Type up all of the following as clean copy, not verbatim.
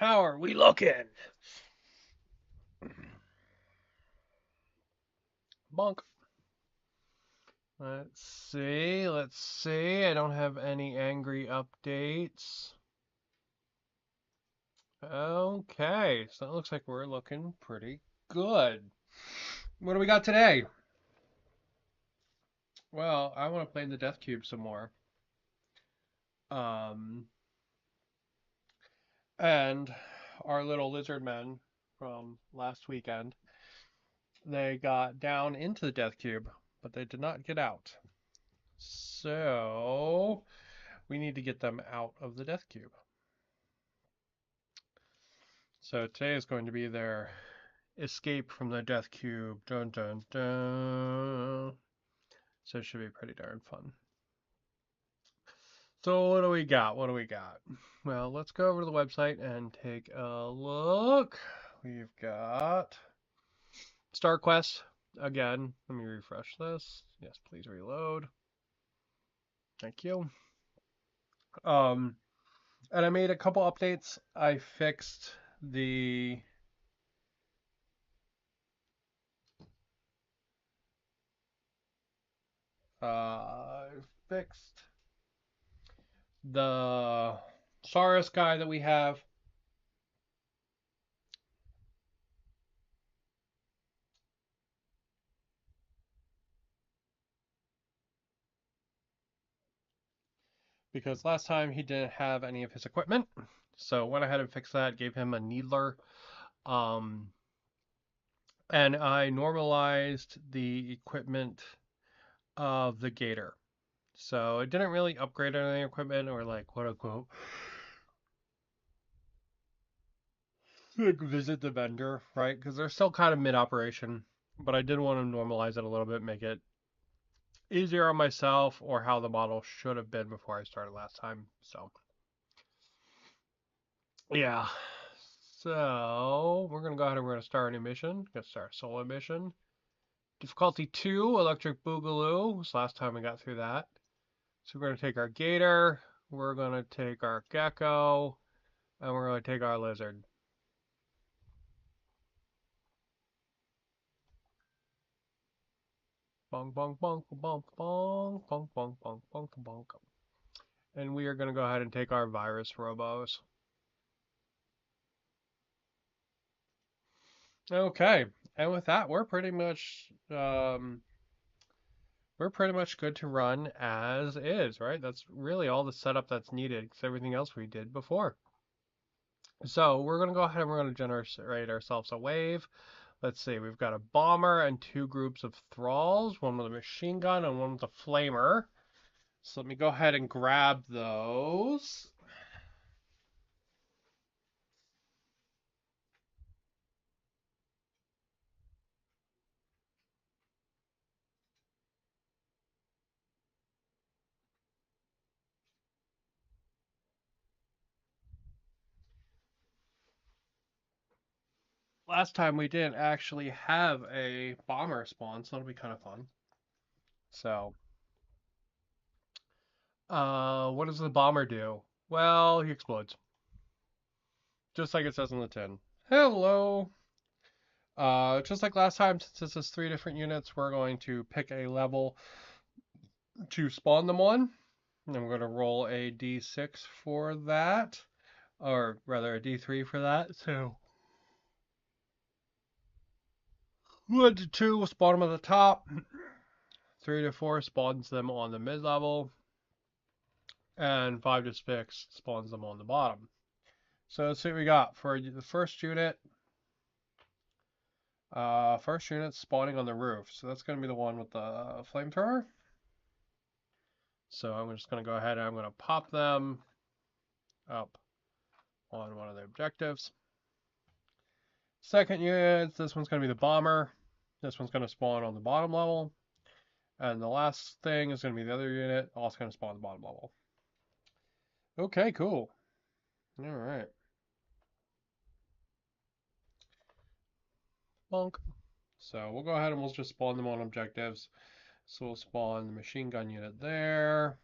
How are we looking? Bonk. Let's see. Let's see. I don't have any angry updates. Okay, so it looks like we're looking pretty good. What do we got today? Well, I want to play the deathcube some more. Um, and our little lizard men from last weekend, they got down into the deathcube, but they did not get out. So we need to get them out of the deathcube. So today is going to be their escape from the deathcube. Dun dun dun. So it should be pretty darn fun. So what do we got? What do we got? Well, let's go over to the website and take a look. We've got StarQuest. Again, let me refresh this. Yes, please reload. Thank you. Um, and I made a couple updates. I fixed the uh fixed the Saurus guy that we have. Because last time he didn't have any of his equipment. So went ahead and fixed that, gave him a needler. Um, and I normalized the equipment of the gator. So it didn't really upgrade any equipment or like quote unquote like visit the vendor, right? Because they're still kind of mid operation. But I did want to normalize it a little bit, make it easier on myself or how the model should have been before I started last time. So yeah. So we're gonna go ahead and we're gonna start a new mission. Gonna start a solo mission. Difficulty 2, Electric Boogaloo. This last time we got through that. So we're gonna take our gator, we're gonna take our gecko, and we're gonna take our lizard. Bonk bonk bonk bonk bonk bonk bonk bonk bonk bonk. And we are gonna go ahead and take our virus robos. Okay, and with that, we're pretty much good to run as is, right? That's really all the setup that's needed, because everything else we did before. So we're going to go ahead and we're going to generate ourselves a wave. Let's see, we've got a bomber and two groups of thralls, one with a machine gun and one with a flamer. So let me go ahead and grab those. Last time we didn't actually have a bomber spawn, so that'll be kind of fun. So, what does the bomber do? Well, he explodes. Just like it says on the tin. Hello! Just like last time, since this is 3 different units, we're going to pick a level to spawn them on. And I'm going to roll a d6 for that, or rather a d3 for that. So 1 to 2 will spawn them at the top, 3 to 4 spawns them on the mid level, and 5 to 6 spawns them on the bottom. So let's see what we got for the first unit. First unit spawning on the roof. So that's going to be the one with the flamethrower. So I'm just going to go ahead and I'm going to pop them up on one of the objectives. Second unit, this one's going to be the bomber. This one's going to spawn on the bottom level. And the last thing is going to be the other unit, also going to spawn on the bottom level. Okay, cool. All right. Bonk. So we'll go ahead and we'll just spawn them on objectives. So we'll spawn the machine gun unit there.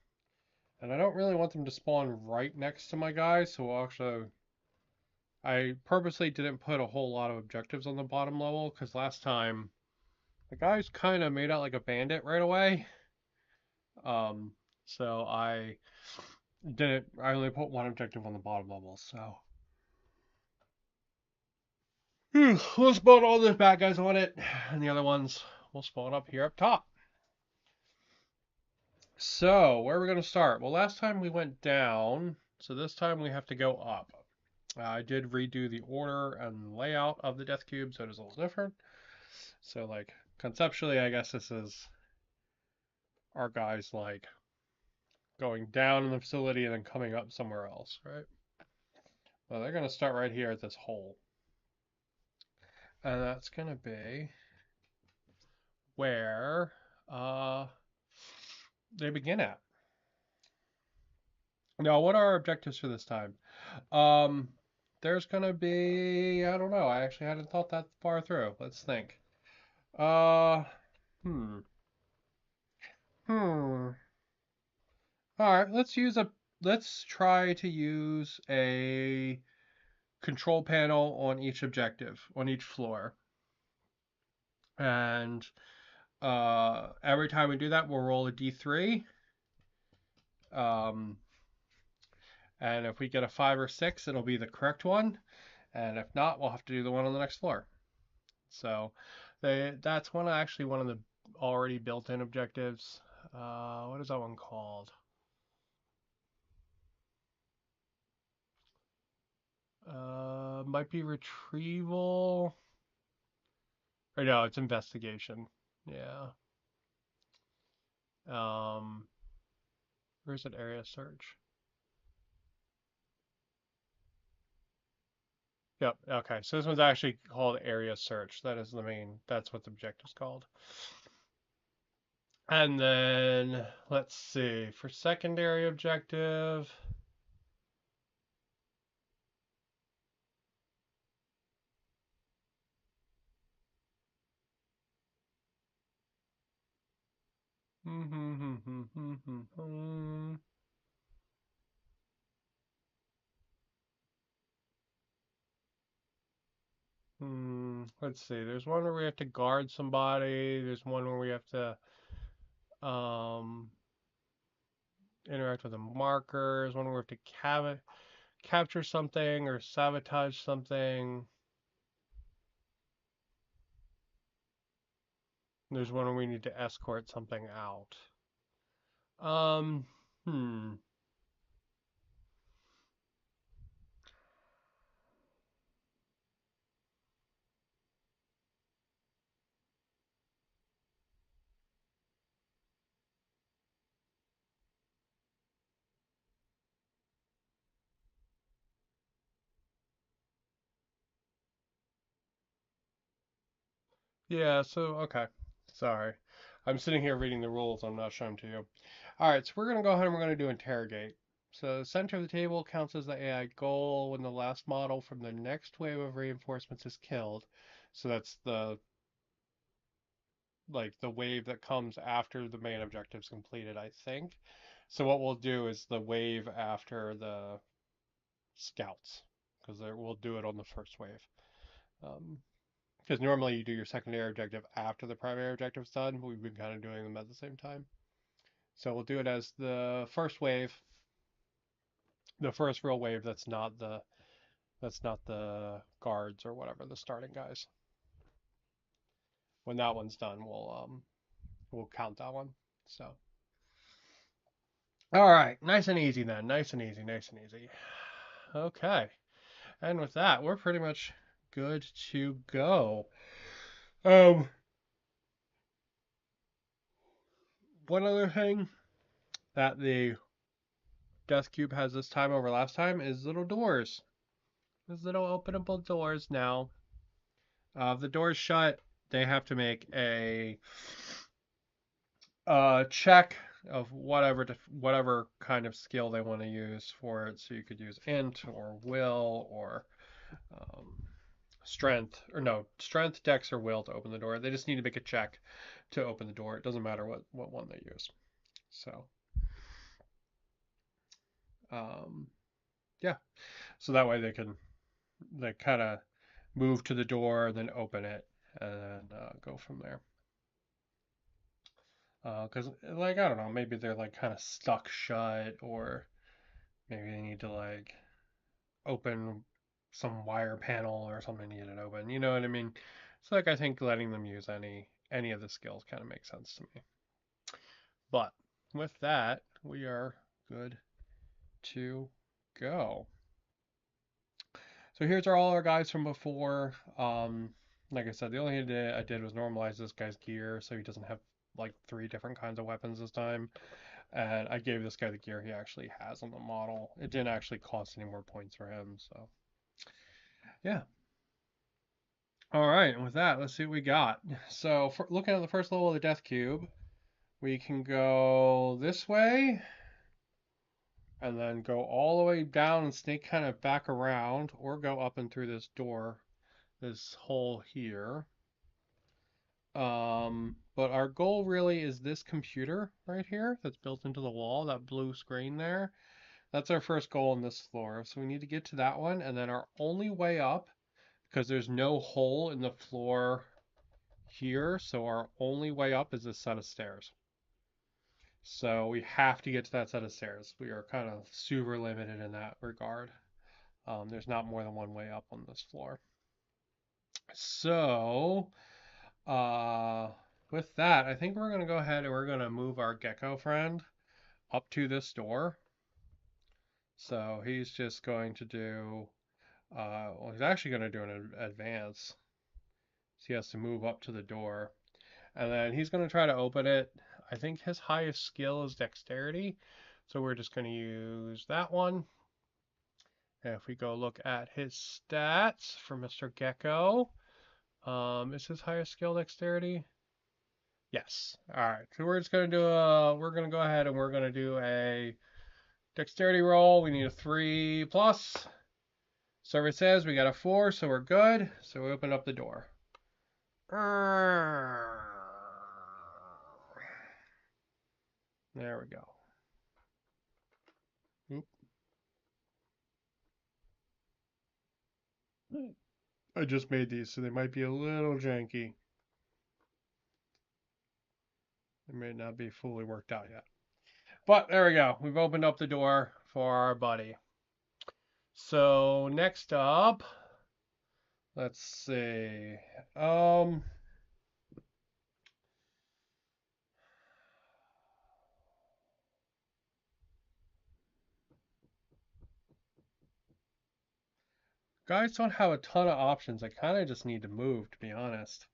And I don't really want them to spawn right next to my guy, so we'll actually I purposely didn't put a whole lot of objectives on the bottom level because last time the guys kind of made out like a bandit right away. Um, so I only put one objective on the bottom level. So we'll spawn all the bad guys on it, and the other ones will spawn up here up top. So where are we going to start? Well, last time we went down, so this time we have to go up. I did redo the order and layout of the death cube, so it is a little different. So like conceptually, I guess this is our guys like going down in the facility and then coming up somewhere else, right? Well, they're going to start right here at this hole. And that's going to be where they begin at. Now, what are our objectives for this time? Um, there's going to be, I don't know, I actually hadn't thought that far through. Let's think. Uh, hmm. Hmm. All right, let's try to use a control panel on each objective, on each floor. And every time we do that, we'll roll a d3. Um, and if we get a 5 or 6, it'll be the correct one. And if not, we'll have to do the one on the next floor. So that's actually one of the already built-in objectives. What is that one called? Might be retrieval. Or no, it's investigation. Yeah. Um, where's that area search? Yep. Okay. So this one's actually called area search. That's what the objective's called. And then let's see, for secondary objective. Let's see. There's one where we have to guard somebody. There's one where we have to um, interact with a marker. There's one where we have to capture something or sabotage something. There's one where we need to escort something out. Um, hmm. Yeah, so, okay. Sorry. I'm sitting here reading the rules. I'm not showing them to you. All right, so we're going to go ahead and we're going to do interrogate. So the center of the table counts as the AI goal when the last model from the next wave of reinforcements is killed. So that's the wave that comes after the main objective's completed, I think. So what we'll do is the wave after the scouts, because we'll do it on the first wave. Because normally you do your secondary objective after the primary objective's done, but we've been kind of doing them at the same time. So we'll do it as the first wave, the first real wave that's not the guards or whatever, the starting guys. When that one's done, we'll count that one. So all right, nice and easy then. Nice and easy, nice and easy. Okay. And with that, we're pretty much good to go. Um, one other thing that the death cube has this time over last time is little doors. There's little openable doors now. If the door's shut, they have to make a check of whatever kind of skill they want to use for it. So you could use int or will or um, strength, or no, strength, dex, or will to open the door. They just need to make a check to open the door. It doesn't matter what one they use. So, yeah. So that way they can like kind of move to the door, then open it, and then go from there. Because like I don't know, maybe they're like kind of stuck shut, or maybe they need to like open some wire panel or something to get it open. You know what I mean? So like I think letting them use any of the skills kind of makes sense to me. But with that, we are good to go. So here's all our guys from before. Like I said, the only thing I did was normalize this guy's gear so he doesn't have like 3 different kinds of weapons this time. And I gave this guy the gear he actually has on the model. It didn't actually cost any more points for him, so yeah. All right, and with that, let's see what we got. So for looking at the first level of the Death Cube, we can go this way and then go all the way down and sneak kind of back around, or go up and through this door, this hole here. But our goal really is this computer right here that's built into the wall, that blue screen there. That's our first goal in this floor. So we need to get to that one, and then our only way up, because there's no hole in the floor here, so our only way up is this set of stairs. So we have to get to that set of stairs. We are kind of super limited in that regard. There's not more than one way up on this floor. So, uh, with that, I think we're going to go ahead and we're going to move our gecko friend up to this door. So he's just going to do, well, he's actually going to do an advance. So he has to move up to the door. And then he's going to try to open it. I think his highest skill is dexterity. So we're just going to use that one. And if we go look at his stats for Mr. Gecko, is his highest skill dexterity? Yes. All right. So we're just going to do we're going to go ahead and we're going to do a dexterity roll. We need a 3 plus. Survey says we got a 4, so we're good. So we open up the door. There we go. Oop. I just made these, so they might be a little janky. They may not be fully worked out yet. But there we go. We've opened up the door for our buddy. So next up, let's see. Guys don't have a ton of options. I kind of just need to move, to be honest.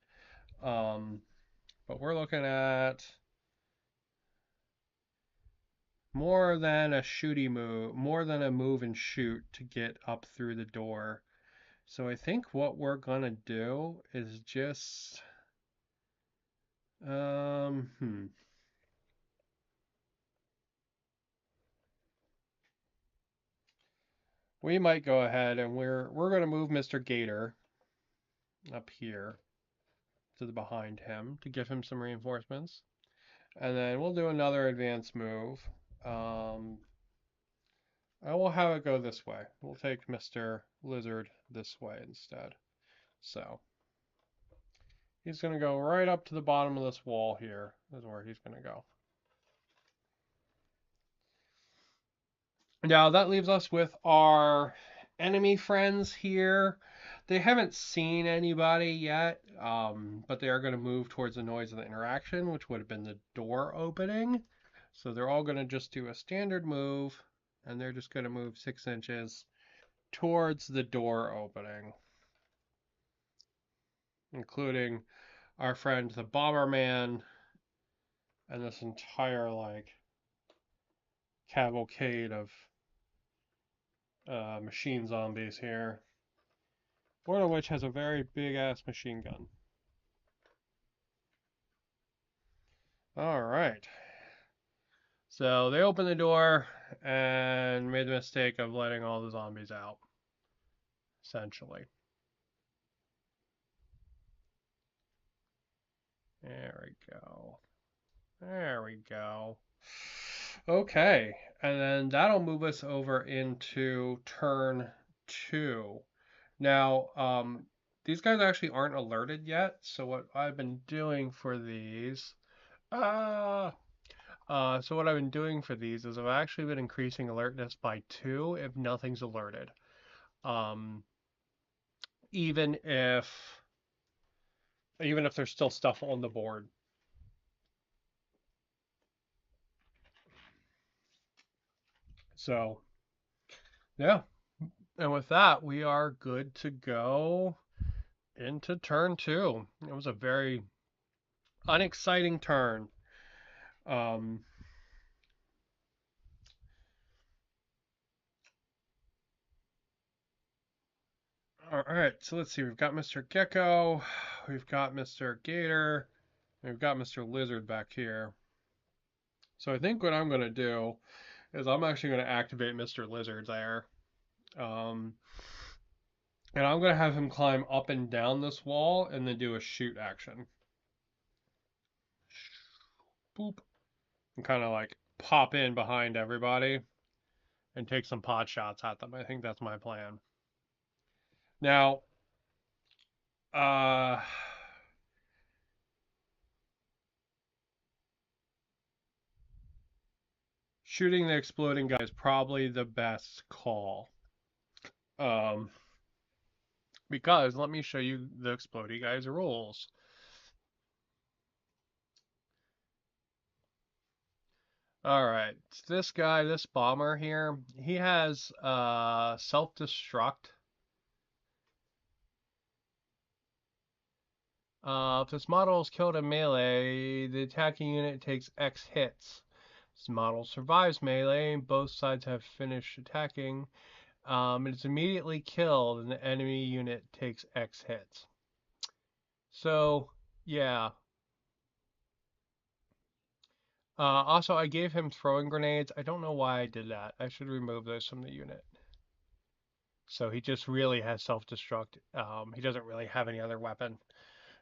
But we're looking at more than a shooty move, more than a move and shoot to get up through the door. So I think what we're gonna do is just, we might go ahead and we're gonna move Mr. Gator up here to the behind him to give him some reinforcements. And then we'll do another advanced move. I will have it go this way. We'll take Mr. Lizard this way instead. So he's going to go right up to the bottom of this wall here is where he's going to go. Now that leaves us with our enemy friends here. They haven't seen anybody yet, but they are going to move towards the noise of the interaction, which would have been the door opening. So they're all going to just do a standard move, and they're just going to move 6 inches towards the door opening, including our friend the Bomberman and this entire like cavalcade of machine zombies here, one of which has a very big ass machine gun. All right. So they opened the door and made the mistake of letting all the zombies out, essentially. There we go. There we go. Okay, and then that'll move us over into turn 2. Now, these guys actually aren't alerted yet, so what I've been doing for these, uh, so what I've been doing for these is I've actually been increasing alertness by 2 if nothing's alerted. Um, even if there's still stuff on the board. So, yeah. And with that, we are good to go into turn 2. It was a very unexciting turn. Um, all right, so let's see. We've got Mr. Gecko, we've got Mr. Gator, and we've got Mr. Lizard back here. So I think what I'm going to do is I'm actually going to activate Mr. Lizard there. Um, and I'm going to have him climb up and down this wall and then do a shoot action. Boop. And kind of like pop in behind everybody and take some pot shots at them. I think that's my plan. Now, uh, shooting the exploding guy is probably the best call. Um, because let me show you the exploding guy's rules. All right, this guy, this bomber here, he has self-destruct. If this model is killed in melee, the attacking unit takes X hits. This model survives melee, and both sides have finished attacking. It's immediately killed, and the enemy unit takes X hits. So, yeah. Also, I gave him throwing grenades. I don't know why I did that. I should remove those from the unit. So he just really has self-destruct. He doesn't really have any other weapon.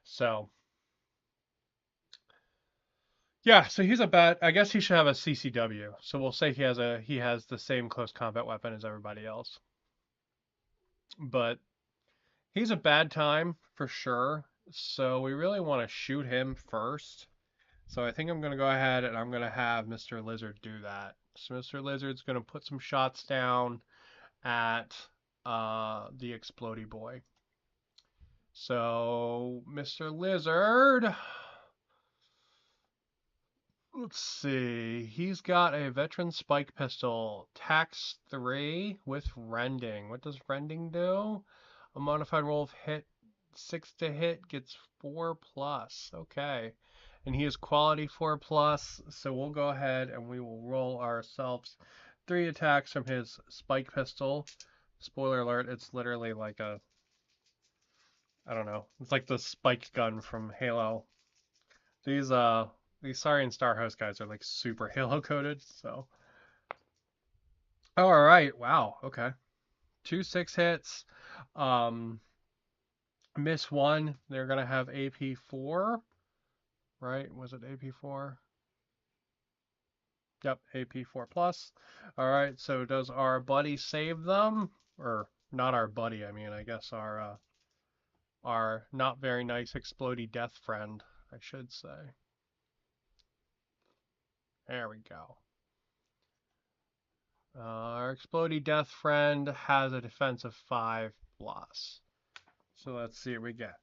So, yeah, so he's a bad. I guess he should have a CCW. So we'll say he has the same close combat weapon as everybody else. But he's a bad time for sure. So we really want to shoot him first. So I think I'm going to go ahead and I'm going to have Mr. Lizard do that. So Mr. Lizard's going to put some shots down at the explodey boy. So Mr. Lizard, let's see. He's got a veteran spike pistol, tax 3 with rending. What does rending do? A modified roll of hit 6 to hit gets 4 plus. Okay. And he is quality 4 plus, so we'll go ahead and we will roll ourselves 3 attacks from his spike pistol. Spoiler alert, it's literally like a, I don't know, it's like the spike gun from Halo. These Saurian Starhost guys are like super Halo coded, so. All right, wow, okay. 2 6 hits. Miss 1, they're gonna have AP 4, right? Was it AP 4? Yep, AP 4 plus. All right, so does our buddy save them? Or not our buddy, I mean, I guess our not very nice explodey death friend, I should say. There we go. Our explodey death friend has a defense of 5 plus. So let's see what we get.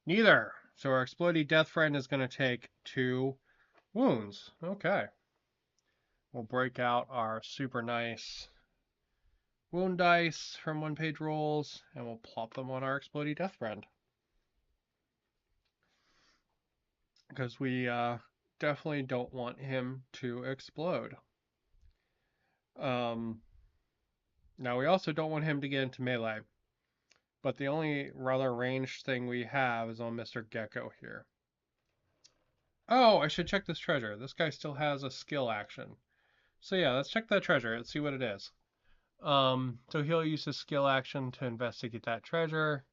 Neither. So our explodey death friend is going to take 2 wounds. Okay. We'll break out our super nice wound dice from 1-page rolls, and we'll plop them on our explodey death friend. Because we definitely don't want him to explode. Now we also don't want him to get into melee. But the only rather ranged thing we have is on Mr. Gecko here. Oh, I should check this treasure. This guy still has a skill action. So yeah, let's check that treasure. Let's see what it is. So he'll use his skill action to investigate that treasure.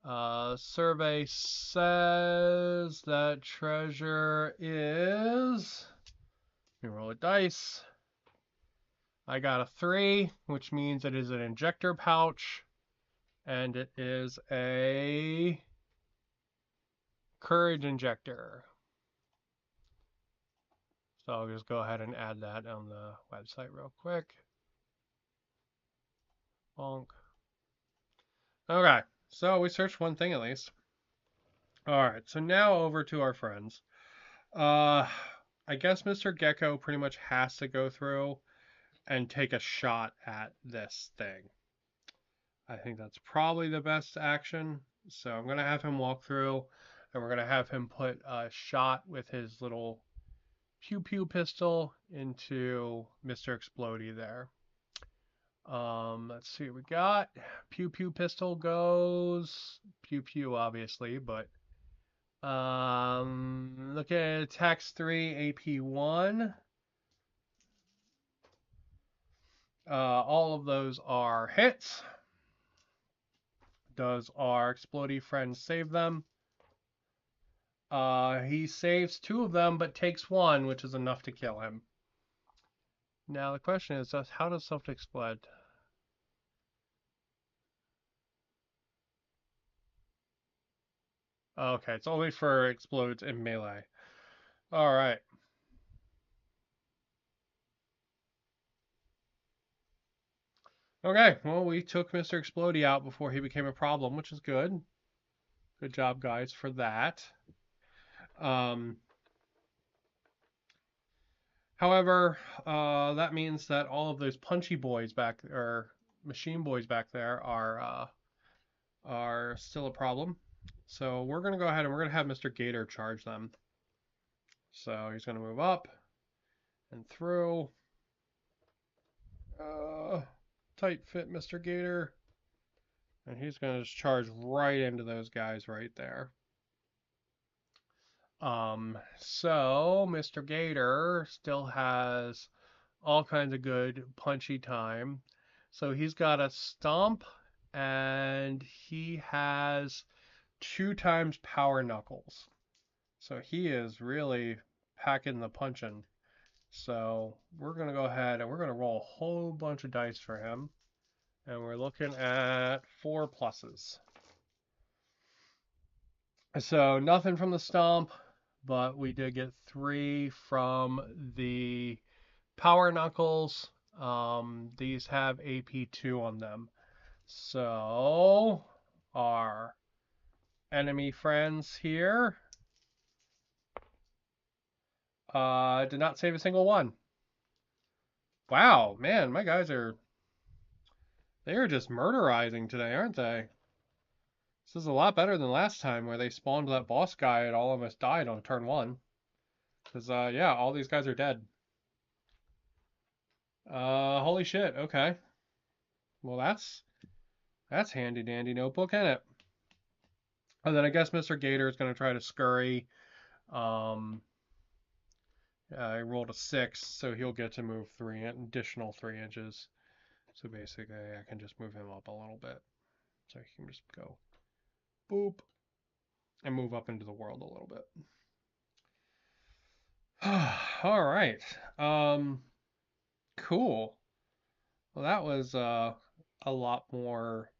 Survey says that treasure is... Let me roll a dice. I got a 3, which means it is an injector pouch. And it is a courage injector. So I'll just go ahead and add that on the website real quick. Bonk. Okay, so we searched one thing at least. Alright, so now over to our friends. I guess Mr. Gecko pretty much has to go through and take a shot at this thing. I think that's probably the best action. So I'm going to have him walk through and we're going to have him put a shot with his little pew pew pistol into Mr. Explodey there. Let's see what we got. Pew pew pistol goes pew pew obviously, but look at attacks 3, AP1. All of those are hits. Does our explodey friend save them? He saves 2 of them, but takes 1, which is enough to kill him. Now the question is, how does self-explode? Okay, it's only for explodes in melee. Alright. Okay, well, we took Mr. Explodey out before he became a problem, which is good. Good job, guys, for that. However, that means that all of those punchy boys back, or machine boys back there, are still a problem. So we're going to go ahead and we're going to have Mr. Gator charge them. So he's going to move up and through. Tight fit, Mr. Gator. And he's going to just charge right into those guys right there. So Mr. Gator still has all kinds of good punchy time. So he's got a stomp and he has 2 times power knuckles. So he is really packing the punching. So we're going to go ahead and we're going to roll a whole bunch of dice for him. And we're looking at 4 pluses. So nothing from the stomp, but we did get 3 from the power knuckles. These have AP2 on them. So our enemy friends here did not save a single one. Wow, man, my guys are just murderizing today, aren't they? This is a lot better than last time where they spawned that boss guy and all of us died on turn 1. Because, yeah, all these guys are dead. Holy shit, okay. Well, that's handy dandy notebook, isn't it? And then I guess Mr. Gator is going to try to scurry. I rolled a 6, so he'll get to move additional 3 inches. So basically, I can just move him up a little bit. So he can just go boop and move up into the world a little bit. All right. Cool. Well, that was a lot more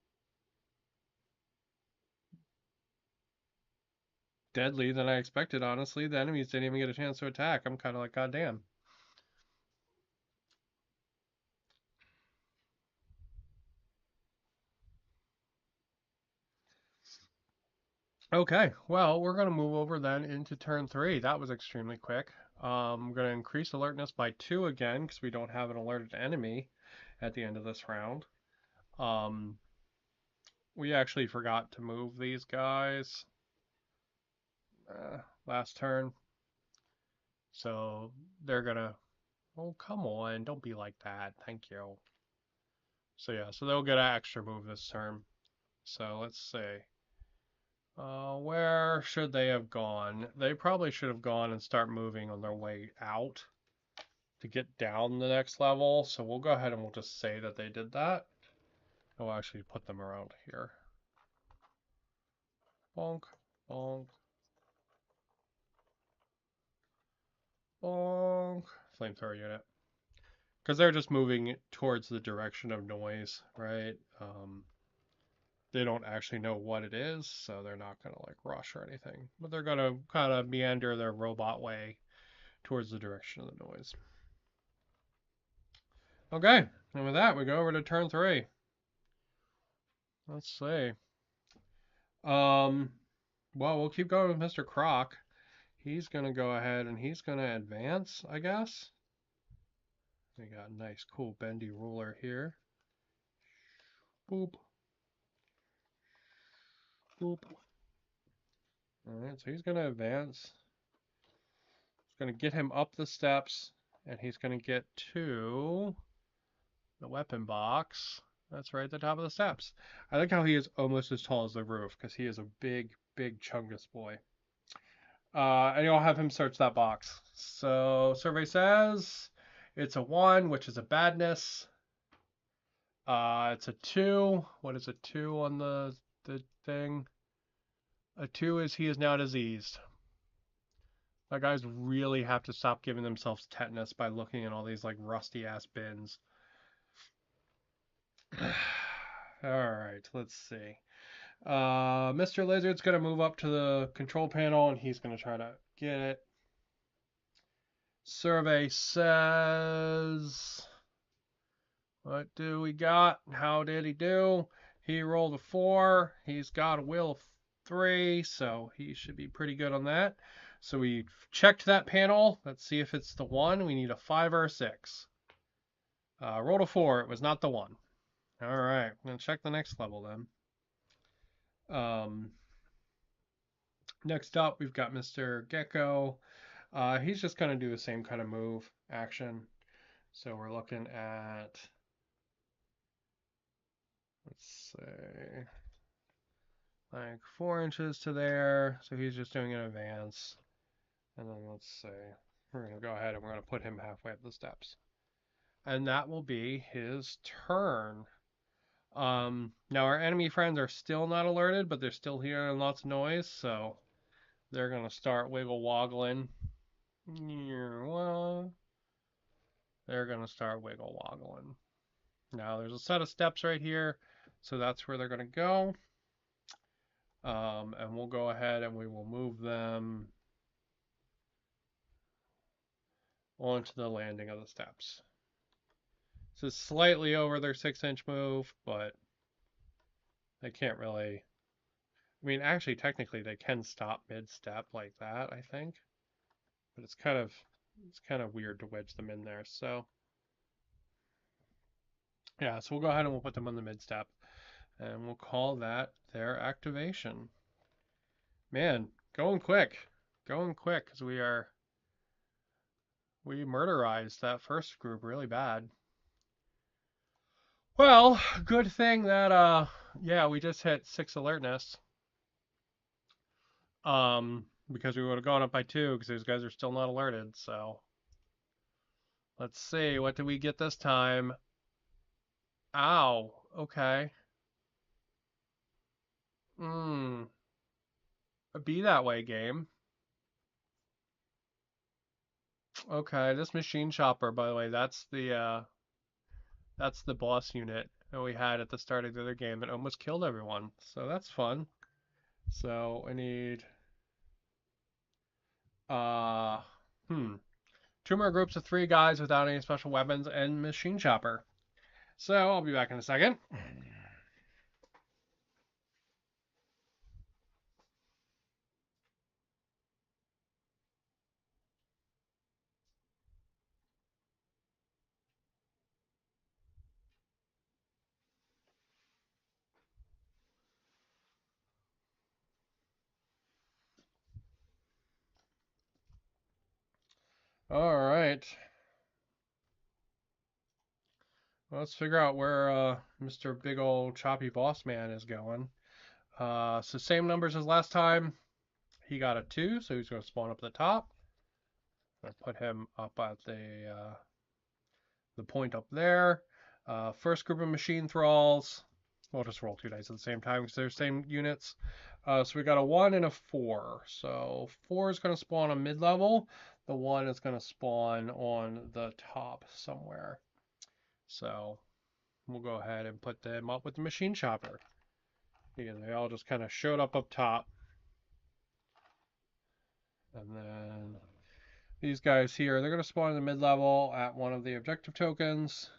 deadly than I expected, honestly. The enemies didn't even get a chance to attack. I'm kind of like, goddamn. Okay, well, we're going to move over then into turn 3. That was extremely quick. I'm going to increase alertness by 2 again because we don't have an alerted enemy at the end of this round. We actually forgot to move these guys last turn. So they're going to... Oh, come on. Don't be like that. Thank you. So yeah, so they'll get an extra move this turn. So let's see. Where should they have gone? They probably should have gone and start moving on their way out to get down the next level. So we'll go ahead and we'll just say that they did that. We'll actually put them around here. Bonk, bonk, bonk. Flamethrower unit. Because they're just moving towards the direction of noise, right? they don't actually know what it is, so they're not gonna like rush or anything. But they're gonna kind of meander their robot way towards the direction of the noise. Okay, and with that, we go over to turn 3. Let's see. Um, well, we'll keep going with Mr. Croc. He's gonna go ahead and he's gonna advance, I guess. We got a nice, cool, bendy ruler here. Boop. Boop. Alright, so he's gonna advance. It's gonna get him up the steps, and he's gonna get to the weapon box. That's right at the top of the steps. I like how he is almost as tall as the roof, because he is a big, big chungus boy. And you'll have him search that box. So, survey says it's a 1, which is a badness. It's a 2. What is a 2 on the thing? A 2 is he is now diseased. That guys really have to stop giving themselves tetanus by looking at all these like rusty ass bins. Alright, let's see. Mr. Lizard's going to move up to the control panel and he's going to try to get it. Survey says... What do we got? How did he do? He rolled a 4. He's got a will of 3, so he should be pretty good on that. So we checked that panel. Let's see if it's the 1. We need a 5 or a 6. Rolled a 4. It was not the 1. All right, I'm going to check the next level then. Next up, we've got Mr. Gecko. He's just going to do the same kind of move action. So we're looking at, let's say, like 4 inches to there. So he's just doing an advance. And then let's say, we're going to go ahead and we're going to put him halfway up the steps. And that will be his turn. Now our enemy friends are still not alerted, but they're still hearing lots of noise, so they're going to start wiggle woggling. They're going to start wiggle woggling. Now there's a set of steps right here, so that's where they're going to go. And we'll go ahead and we will move them onto the landing of the steps. This is slightly over their 6-inch move, but they can't really... I mean, actually, technically, they can stop mid-step like that, I think. But it's kind of weird to wedge them in there. So, yeah, so we'll go ahead and we'll put them on the mid-step. And we'll call that their activation. Man, going quick. Going quick, because we murderized that first group really bad. Well, good thing that, yeah, we just hit 6 alertness. Because we would have gone up by 2 because those guys are still not alerted, so. Let's see, what did we get this time? Ow, okay. Be that way, game. Okay, this machine chopper, by the way, that's the boss unit that we had at the start of the other game that almost killed everyone. So that's fun. So I need 2 more groups of 3 guys without any special weapons and machine chopper. So I'll be back in a second. All right. Let's figure out where Mr. Big Old Choppy Boss Man is going. So same numbers as last time. He got a 2, so he's going to spawn up at the top. I'll put him up at the point up there. First group of machine thralls. We'll just roll 2 dice at the same time because they're same units. So we got a 1 and a 4. So 4 is going to spawn on mid-level. The 1 is going to spawn on the top somewhere. So we'll go ahead and put them up with the machine chopper. Because they all just kind of showed up top. And then these guys here, they're going to spawn in the mid-level at one of the objective tokens.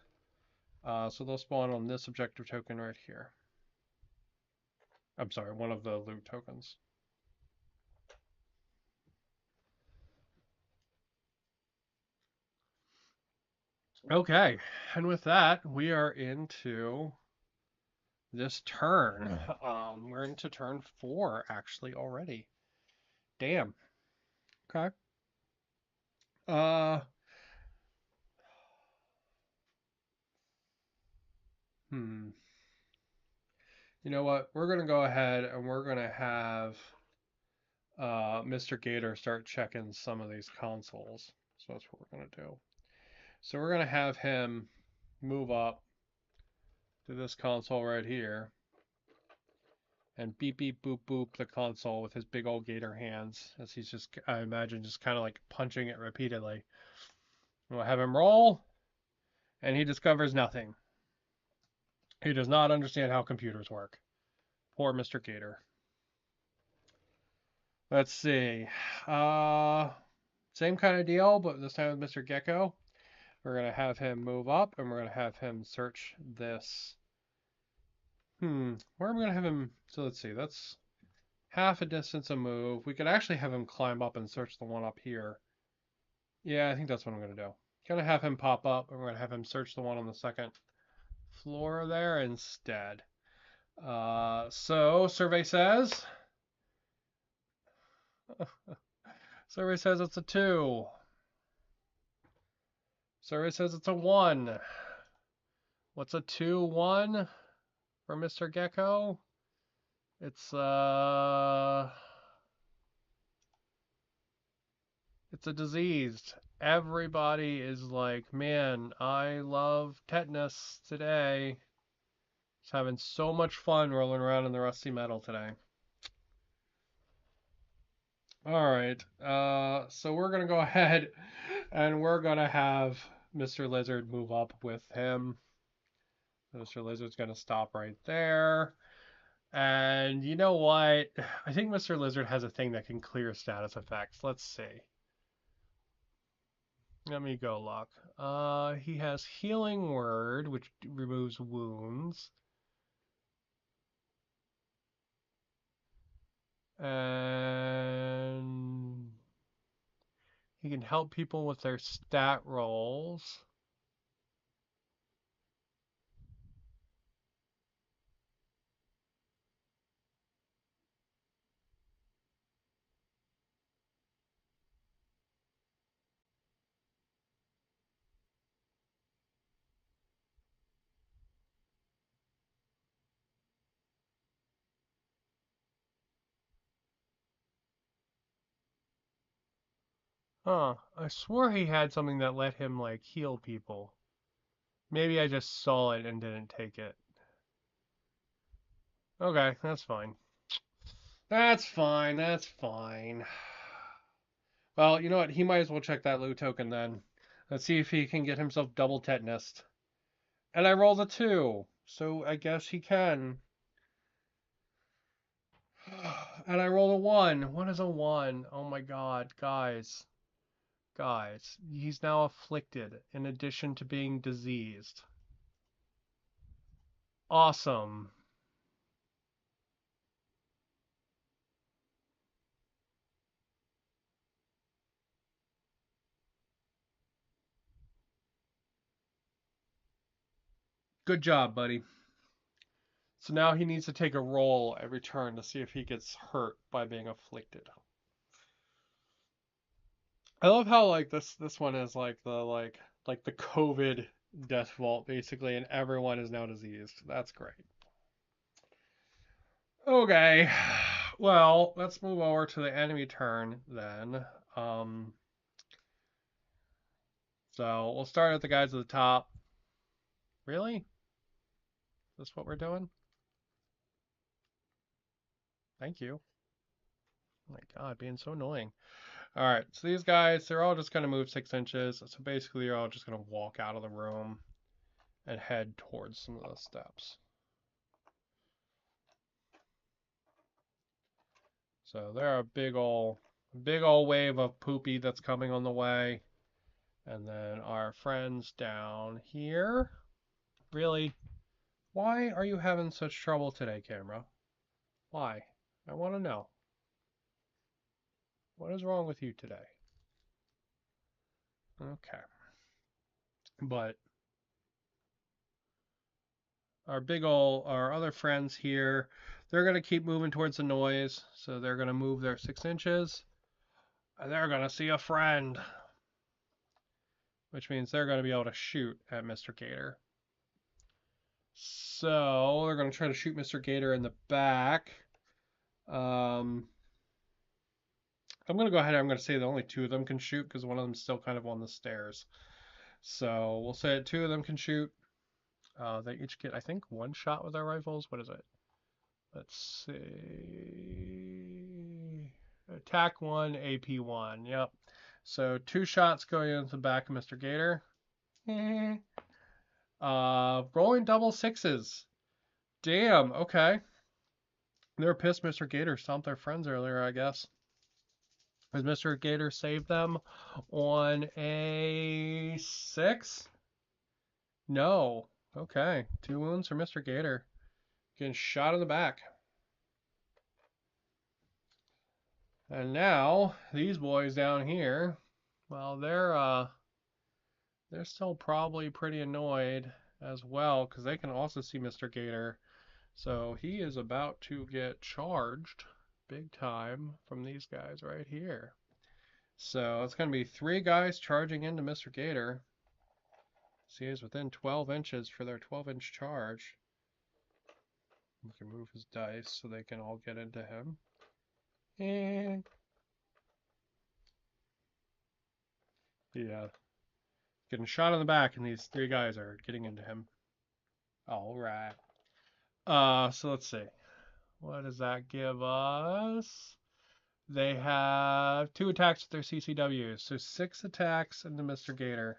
So they'll spawn on this objective token right here. I'm sorry, one of the loot tokens. Okay, and with that, we are into this turn. We're into turn 4 actually already. Damn. Okay. Uh. Hmm. You know what? We're gonna go ahead and we're gonna have Mr. Gator start checking some of these consoles. So that's what we're gonna do. So we're gonna have him move up to this console right here and beep beep boop boop the console with his big old gator hands as he's just, I imagine, just kind of like punching it repeatedly. We'll have him roll, and he discovers nothing. He does not understand how computers work. Poor Mr. Gator. Let's see. Same kind of deal, but this time with Mr. Gecko. We're going to have him move up, and we're going to have him search this. Where am I going to have him? So let's see. That's half a distance a move. We could actually have him climb up and search the one up here. Yeah, I think that's what I'm going to do. Going to have him pop up, and we're going to have him search the one on the second floor there instead. So survey says. Survey says it's a 2. Survey says it's a 1. What's a 2-1 for Mr. Gecko? It's a diseased. Everybody is like, man, I love tetanus today. Just having so much fun rolling around in the rusty metal today. All right, so we're gonna go ahead and we're gonna have Mr. Lizard move up with him. Mr. Lizard's gonna stop right there. And you know what? I think Mr. Lizard has a thing that can clear status effects. Let's see. Let me go look. He has Healing Word, which removes wounds. And he can help people with their stat rolls. Huh. I swore he had something that let him, like, heal people. Maybe I just saw it and didn't take it. Okay, that's fine. That's fine, that's fine. Well, you know what? He might as well check that loot token then. Let's see if he can get himself double tetanus. And I rolled a 2, so I guess he can. And I rolled a 1. What is a 1? Oh my god, guys. Guys, he's now afflicted in addition to being diseased. Awesome. Good job, buddy. So now he needs to take a roll every turn to see if he gets hurt by being afflicted. I love how like this one is like the COVID death vault basically, and everyone is now diseased. That's great. Okay, well let's move over to the enemy turn then. So we'll start at the guys at the top. Really? Is this what we're doing? Thank you. Oh my god, being so annoying. Alright, so these guys, they're all just going to move 6 inches. So basically, you're all just going to walk out of the room and head towards some of those steps. So they're a big ol' wave of poopy that's coming on the way. And then our friends down here. Really? Why are you having such trouble today, camera? Why? I want to know. What is wrong with you today? Okay. But our other friends here, they're going to keep moving towards the noise. So they're going to move their 6 inches. And they're going to see a friend. Which means they're going to be able to shoot at Mr. Gator. So they're going to try to shoot Mr. Gator in the back. I'm going to go ahead and I'm going to say that only 2 of them can shoot because one of them's still kind of on the stairs. So we'll say that 2 of them can shoot. They each get, I think, 1 shot with our rifles. What is it? Let's see. Attack 1, AP 1. Yep. So 2 shots going into the back of Mr. Gator. Rolling double 6s. Damn, okay. They're pissed Mr. Gator stomped their friends earlier, I guess. Has Mr. Gator saved them on a 6? No. Okay. 2 wounds for Mr. Gator. Getting shot in the back. And now, these boys down here, well, they're still probably pretty annoyed as well, because they can also see Mr. Gator. So he is about to get charged big time from these guys right here. So it's going to be 3 guys charging into Mr. Gator. See, he's within 12 inches for their 12-inch charge. You can move his dice so they can all get into him. And yeah, getting shot in the back, and these 3 guys are getting into him. All right. So let's see. What does that give us? They have 2 attacks with their CCWs, so 6 attacks into Mr. Gator.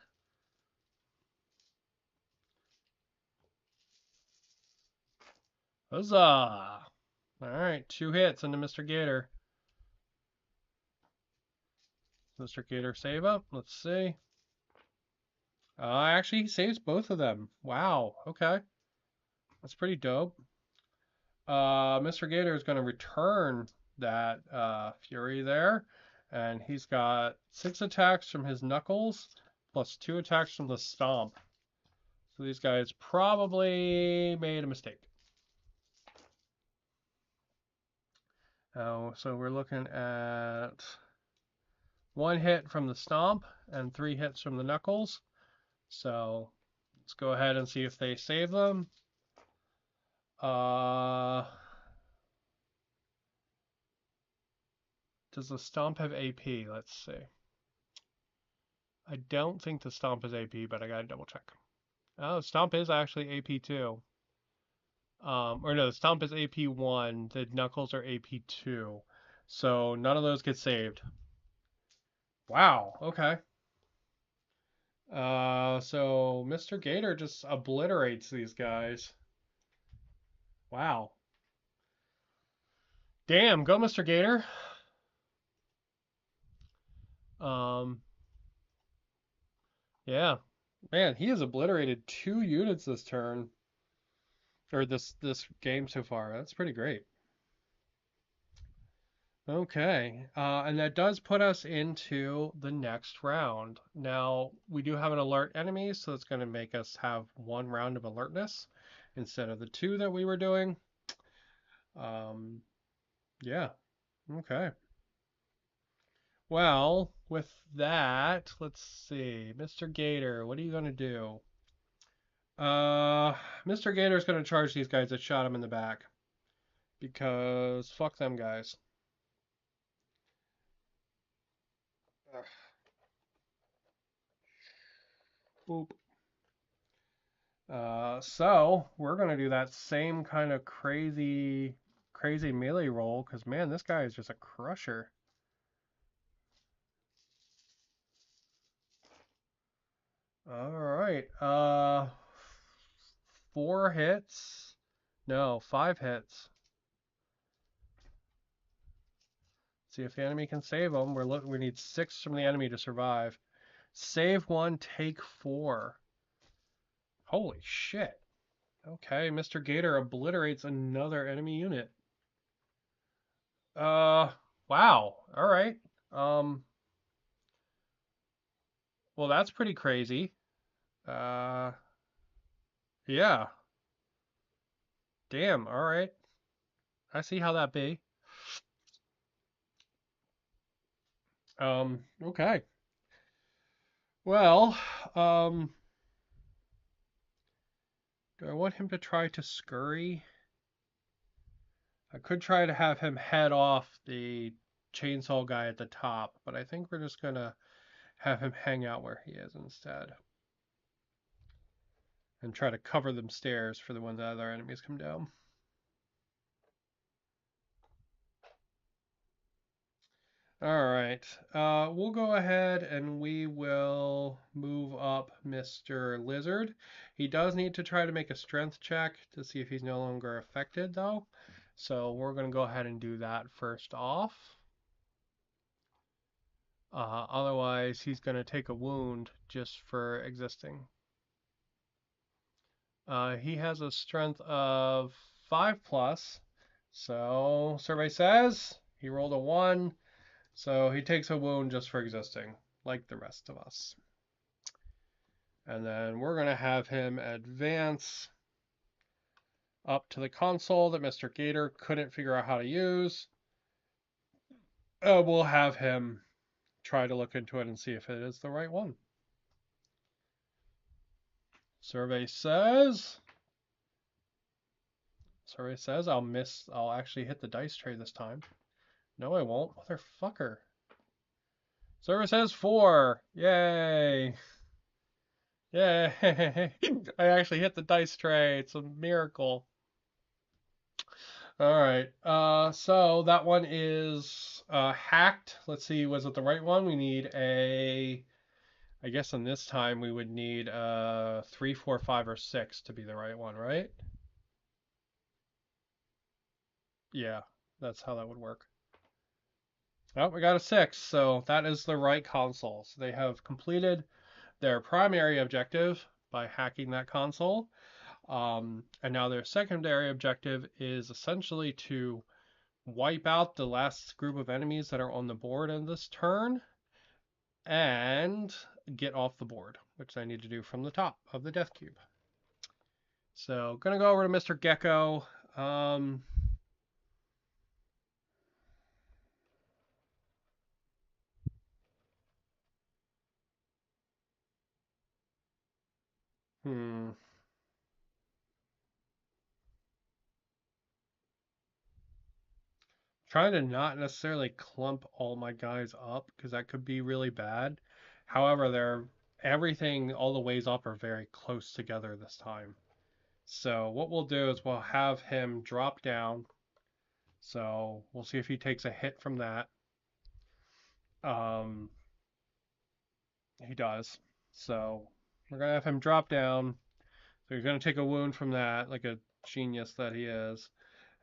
Huzzah! Alright, 2 hits into Mr. Gator. Mr. Gator save up. Let's see. Actually, he saves both of them. Wow, okay. That's pretty dope. Mr. Gator is going to return that Fury there. And he's got 6 attacks from his Knuckles, plus 2 attacks from the Stomp. So these guys probably made a mistake. So we're looking at 1 hit from the Stomp and 3 hits from the Knuckles. So let's go ahead and see if they save them. Does the Stomp have AP? Let's see. I don't think the Stomp is AP, but I gotta double check. Oh, Stomp is actually AP too. Or no, the Stomp is AP 1. The Knuckles are AP 2. So none of those get saved. Wow, okay. So Mr. Gator just obliterates these guys. Wow. Damn, go Mr. Gator. Yeah. Man, he has obliterated 2 units this turn. Or this game so far. That's pretty great. Okay, and that does put us into the next round. Now, we do have an alert enemy, so it's going to make us have 1 round of alertness instead of the 2 that we were doing. Yeah, okay. Well, with that, let's see. Mr. Gator, what are you going to do? Mr. Gator is going to charge these guys that shot him in the back. Because fuck them guys. Ugh. Boop. So we're gonna do that same kind of crazy melee roll, because man, this guy is just a crusher. Alright, 4 hits. No, 5 hits. See if the enemy can save him. We need 6 from the enemy to survive. Save 1, take 4. Holy shit. Okay, Mr. Gator obliterates another enemy unit. Wow. All right. Well, that's pretty crazy. Uh, yeah. Damn. All right. I see how that be. Okay. Well, do I want him to try to scurry? I could try to have him head off the chainsaw guy at the top, but I think we're just gonna have him hang out where he is instead. And try to cover them stairs for the when the other enemies come down. All right. We'll go ahead and we will move up Mr. Lizard. He does need to try to make a strength check to see if he's no longer affected, though. So we're going to go ahead and do that first off. Otherwise, he's going to take a wound just for existing. He has a strength of 5 plus. So survey says he rolled a 1. So he takes a wound just for existing, like the rest of us. And then we're going to have him advance up to the console that Mr. Gator couldn't figure out how to use. We'll have him try to look into it and see if it is the right one. Survey says I'll actually hit the dice tray this time. No, I won't. Motherfucker. Survey says 4. Yay. Yay. I actually hit the dice tray. It's a miracle. All right. So that one is hacked. Let's see, was it the right one? We need I guess in this time we would need 3, 4, 5, or 6 to be the right one, right? Yeah, that's how that would work. Oh, we got a 6, so that is the right console. So they have completed their primary objective by hacking that console. And now their secondary objective is essentially to wipe out the last group of enemies that are on the board in this turn and get off the board, which I need to do from the top of the death cube. So gonna go over to Mr. Gecko. Trying to not necessarily clump all my guys up because that could be really bad. However, everything, all the ways up are very close together this time. So what we'll do is we'll have him drop down. So we'll see if he takes a hit from that. He does. So we're gonna have him drop down. So he's gonna take a wound from that, like a genius that he is.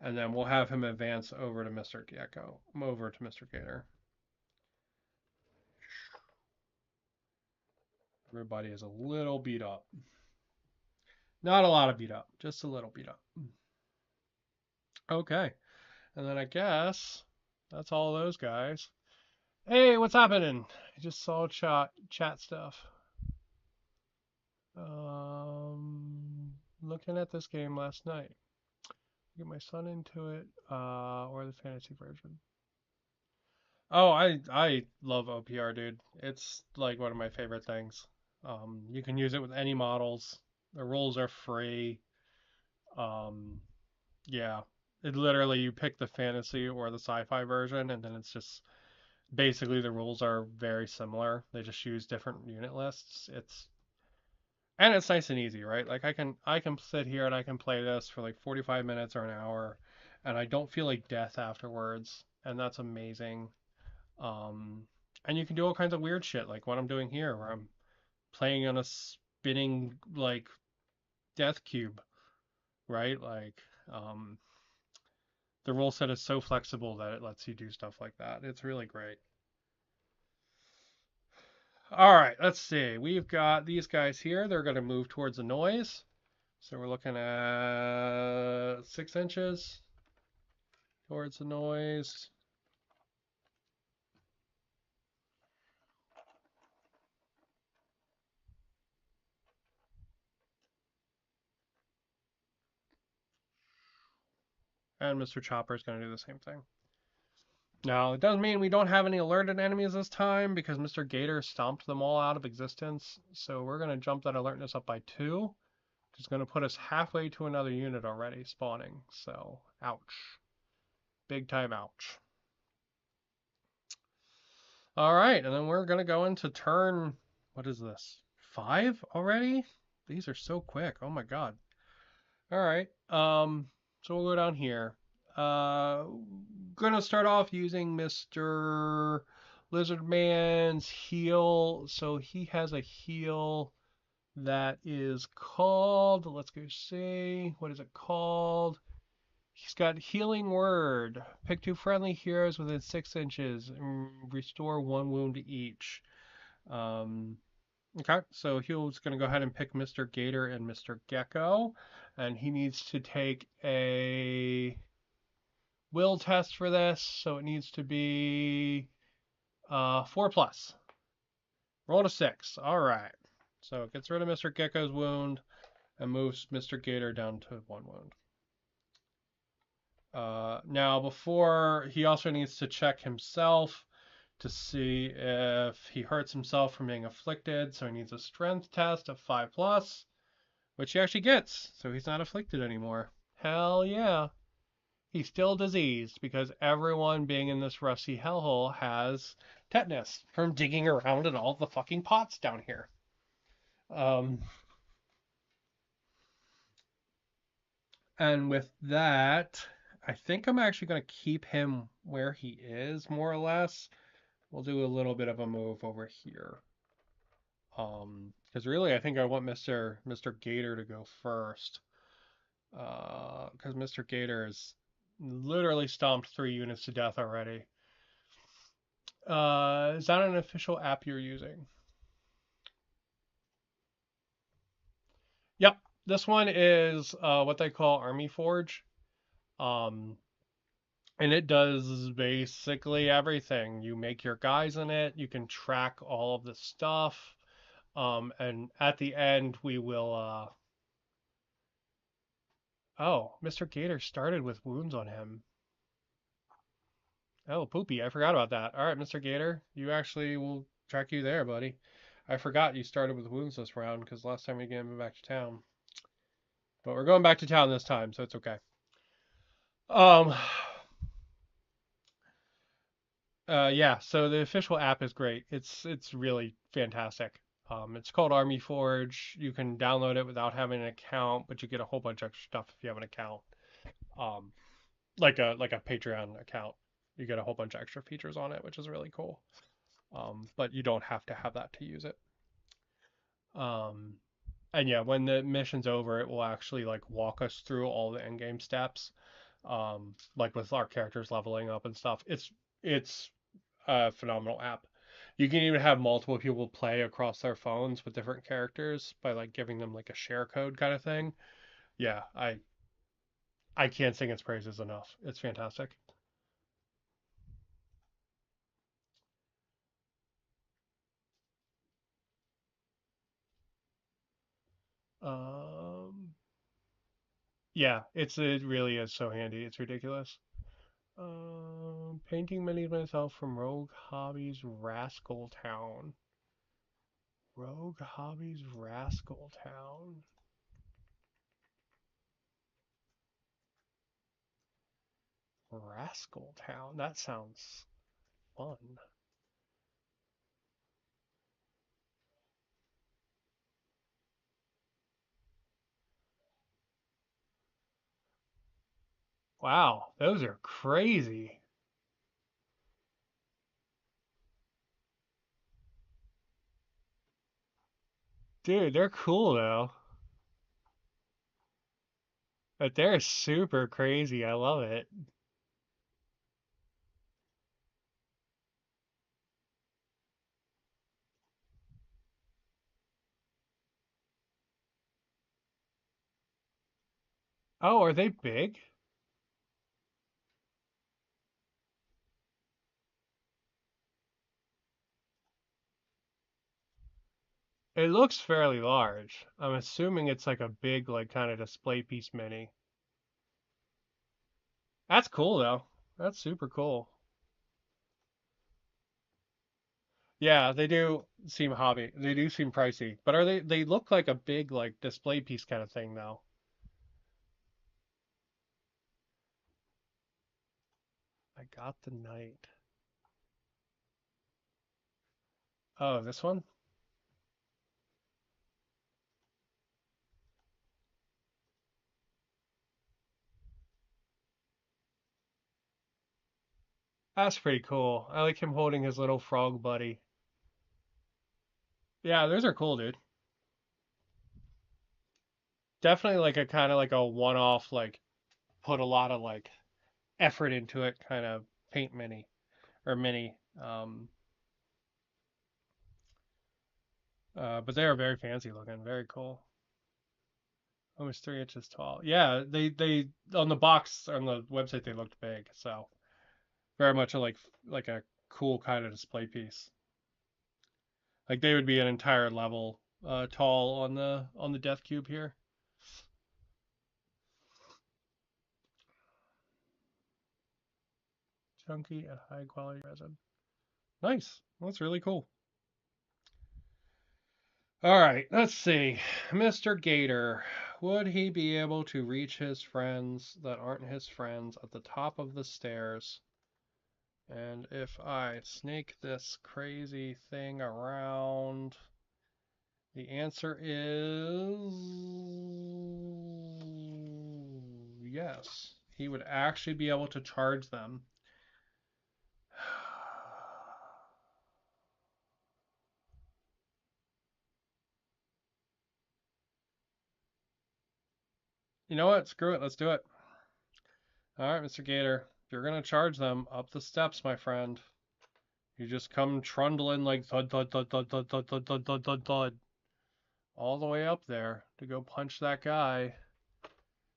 And then we'll have him advance over to Mr. Gecko. Over to Mr. Gator. Everybody is a little beat up. Not a lot of beat up, just a little beat up. Okay. And then I guess that's all those guys. Hey, what's happening? I just saw chat stuff. Looking at this game last night. Get my son into it, or the fantasy version. Oh, I love OPR, dude. It's like one of my favorite things. You can use it with any models. The rules are free. Yeah, it literally you pick the fantasy or the sci-fi version, and then it's just basically the rules are very similar. They just use different unit lists. It's nice and easy, right? Like I can sit here and I can play this for like 45 minutes or an hour, and I don't feel like death afterwards, and that's amazing. Um, and you can do all kinds of weird shit, like what I'm doing here, where I'm playing on a spinning death cube, right? Um, The rule set is so flexible that it lets you do stuff like that. It's really great. All right, let's see. We've got these guys here. They're going to move towards the noise. So we're looking at 6 inches towards the noise. And Mr. Chopper is going to do the same thing. Now, it doesn't mean we don't have any alerted enemies this time because Mr. Gator stomped them all out of existence. So we're going to jump that alertness up by 2, which is going to put us halfway to another unit already spawning. So, ouch. Big time ouch. All right, and then we're going to go into turn, what is this? 5 already? These are so quick. Oh my god. All right. So we'll go down here. Gonna start off using Mr. Lizardman's heal. So he has a heal that is called, let's go see, what is it called? He's got Healing Word. Pick 2 friendly heroes within 6 inches and restore 1 wound to each. Okay, so he's going to go ahead and pick Mr. Gator and Mr. Gecko, and he needs to take a will test for this, so it needs to be 4 plus. Roll to 6. All right. So it gets rid of Mr. Gecko's wound and moves Mr. Gator down to 1 wound. Now, before, he also needs to check himself to see if he hurts himself from being afflicted. So he needs a strength test of 5 plus, which he actually gets. So he's not afflicted anymore. Hell yeah. He's still diseased because everyone being in this rusty hellhole has tetanus from digging around in all the fucking pots down here. And with that, I think I'm actually going to keep him where he is, more or less. We'll do a little bit of a move over here. Because really, I think I want Mr. Gator to go first. Because Mr. Gator has literally stomped 3 units to death already. Is that an official app you're using? Yep, this one is what they call Army Forge. And it does basically everything. You make your guys in it, you can track all of the stuff. And at the end, we will. Oh, Mr. Gator started with wounds on him. Oh, poopy, I forgot about that. All right, Mr. Gator, you actually will track you there, buddy. I forgot you started with wounds this round because last time we gave him back to town. But we're going back to town this time, so it's okay. Um, yeah, so the official app is great. It's really fantastic. It's called Army Forge. You can download it without having an account, but you get a whole bunch of extra stuff if you have an account. Um, like a Patreon account. You get a whole bunch of extra features on it, which is really cool. But you don't have to have that to use it. And yeah, when the mission's over, it will actually like walk us through all the end game steps. Like with our characters leveling up and stuff. It's a phenomenal app. You can even have multiple people play across their phones with different characters by like giving them like a share code kind of thing. Yeah, I can't sing its praises enough. It's fantastic. Um, yeah, it really is so handy. It's ridiculous. Painting minis myself from Rogue Hobbies Rascal Town. Rogue Hobbies Rascal Town. Rascal Town. That sounds fun. Wow, those are crazy. Dude, they're cool though. But they're super crazy. I love it. Oh, are they big? It looks fairly large. I'm assuming it's like a big, like kind of display piece mini. That's cool though. That's super cool. Yeah, they do seem hobby. They do seem pricey, but are they look like a big like display piece kind of thing though. I got the knight. Oh, this one? That's pretty cool. I like him holding his little frog buddy. Yeah, those are cool, dude. Definitely like a kind of like a one-off, like put a lot of like effort into it kind of paint mini or mini. But they are very fancy looking, very cool. Almost 3 inches tall. Yeah, they on the box on the website they looked big, so very much like a cool kind of display piece. Like they would be an entire level tall on the death cube here. Chunky and high quality resin. Nice. That's really cool. All right, let's see. Mr. Gator, would he be able to reach his friends that aren't his friends at the top of the stairs? And if I snake this crazy thing around, the answer is yes. He would actually be able to charge them. You know what? Screw it. Let's do it. All right, Mr. Gator. If you're going to charge them up the steps, my friend, you just come trundling like thud, thud, thud, thud, thud, thud, thud, thud, thud, thud, thud, all the way up there to go punch that guy.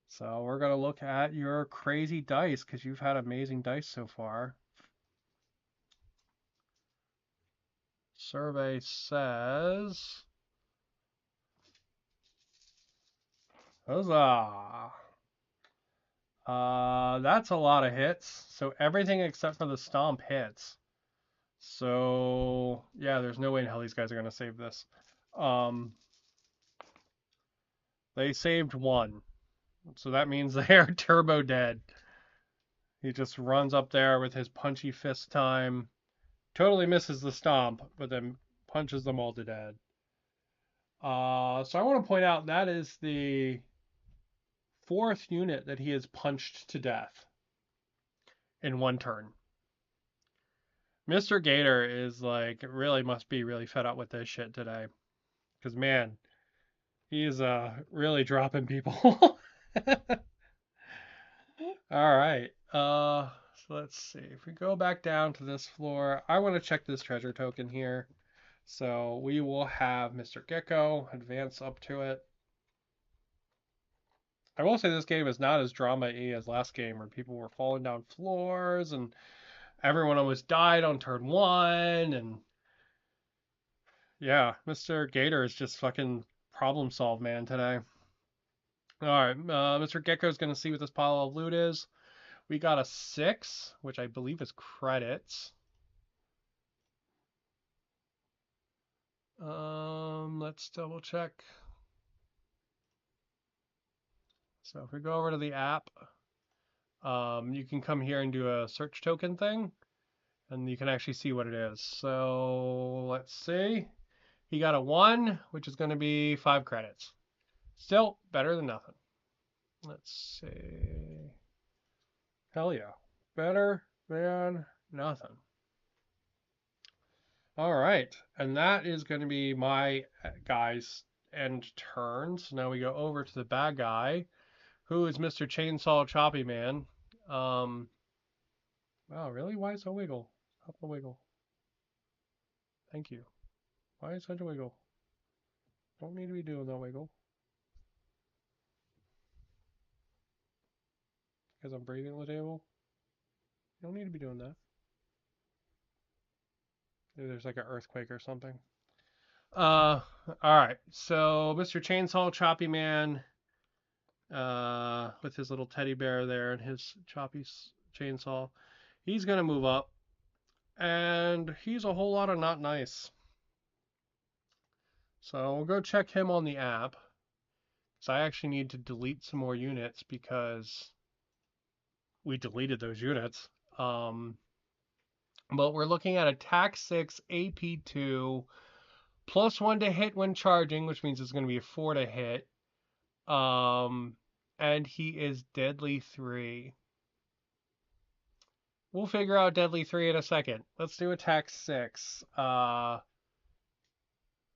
So we're going to look at your crazy dice because you've had amazing dice so far. Survey says, huzzah. That's a lot of hits. So everything except for the stomp hits. So yeah, there's no way in hell these guys are gonna save this. Um, they saved one, so that means they are turbo dead. He just runs up there with his punchy fist time, totally misses the stomp, but then punches them all to dead. So I want to point out that is the fourth unit that he has punched to death in one turn. Mr. Gator is like really must be really fed up with this shit today. Cause man, he's really dropping people. All right. So let's see. If we go back down to this floor, I want to check this treasure token here. So we will have Mr. Gecko advance up to it. I will say this game is not as drama-y as last game where people were falling down floors and everyone almost died on turn one and yeah, Mr. Gator is just fucking problem solved, man, today. All right, Mr. Gecko is going to see what this pile of loot is. We got a 6, which I believe is credits. Let's double check. So if we go over to the app, you can come here and do a search token thing, and you can actually see what it is. So let's see. He got a 1, which is going to be 5 credits. Still better than nothing. Let's see. Hell yeah. Better than nothing. All right. And that is going to be my guy's end turn. So now we go over to the bad guy, who is Mr. Chainsaw Choppy Man. Wow, really? Why is a wiggle? Stop the wiggle. Thank you. Why is such a wiggle? Don't need to be doing that wiggle. because I'm breathing on the table. You don't need to be doing that. Maybe there's like an earthquake or something. All right. So Mr. Chainsaw Choppy Man, with his little teddy bear there and his choppy chainsaw, he's gonna move up, and he's a whole lot of not nice. So we'll go check him on the app. So I actually need to delete some more units because we deleted those units. But we're looking at attack 6, AP 2, +1 to hit when charging, which means it's going to be a 4 to hit. And he is deadly 3. We'll figure out deadly 3 in a second. Let's do attack 6.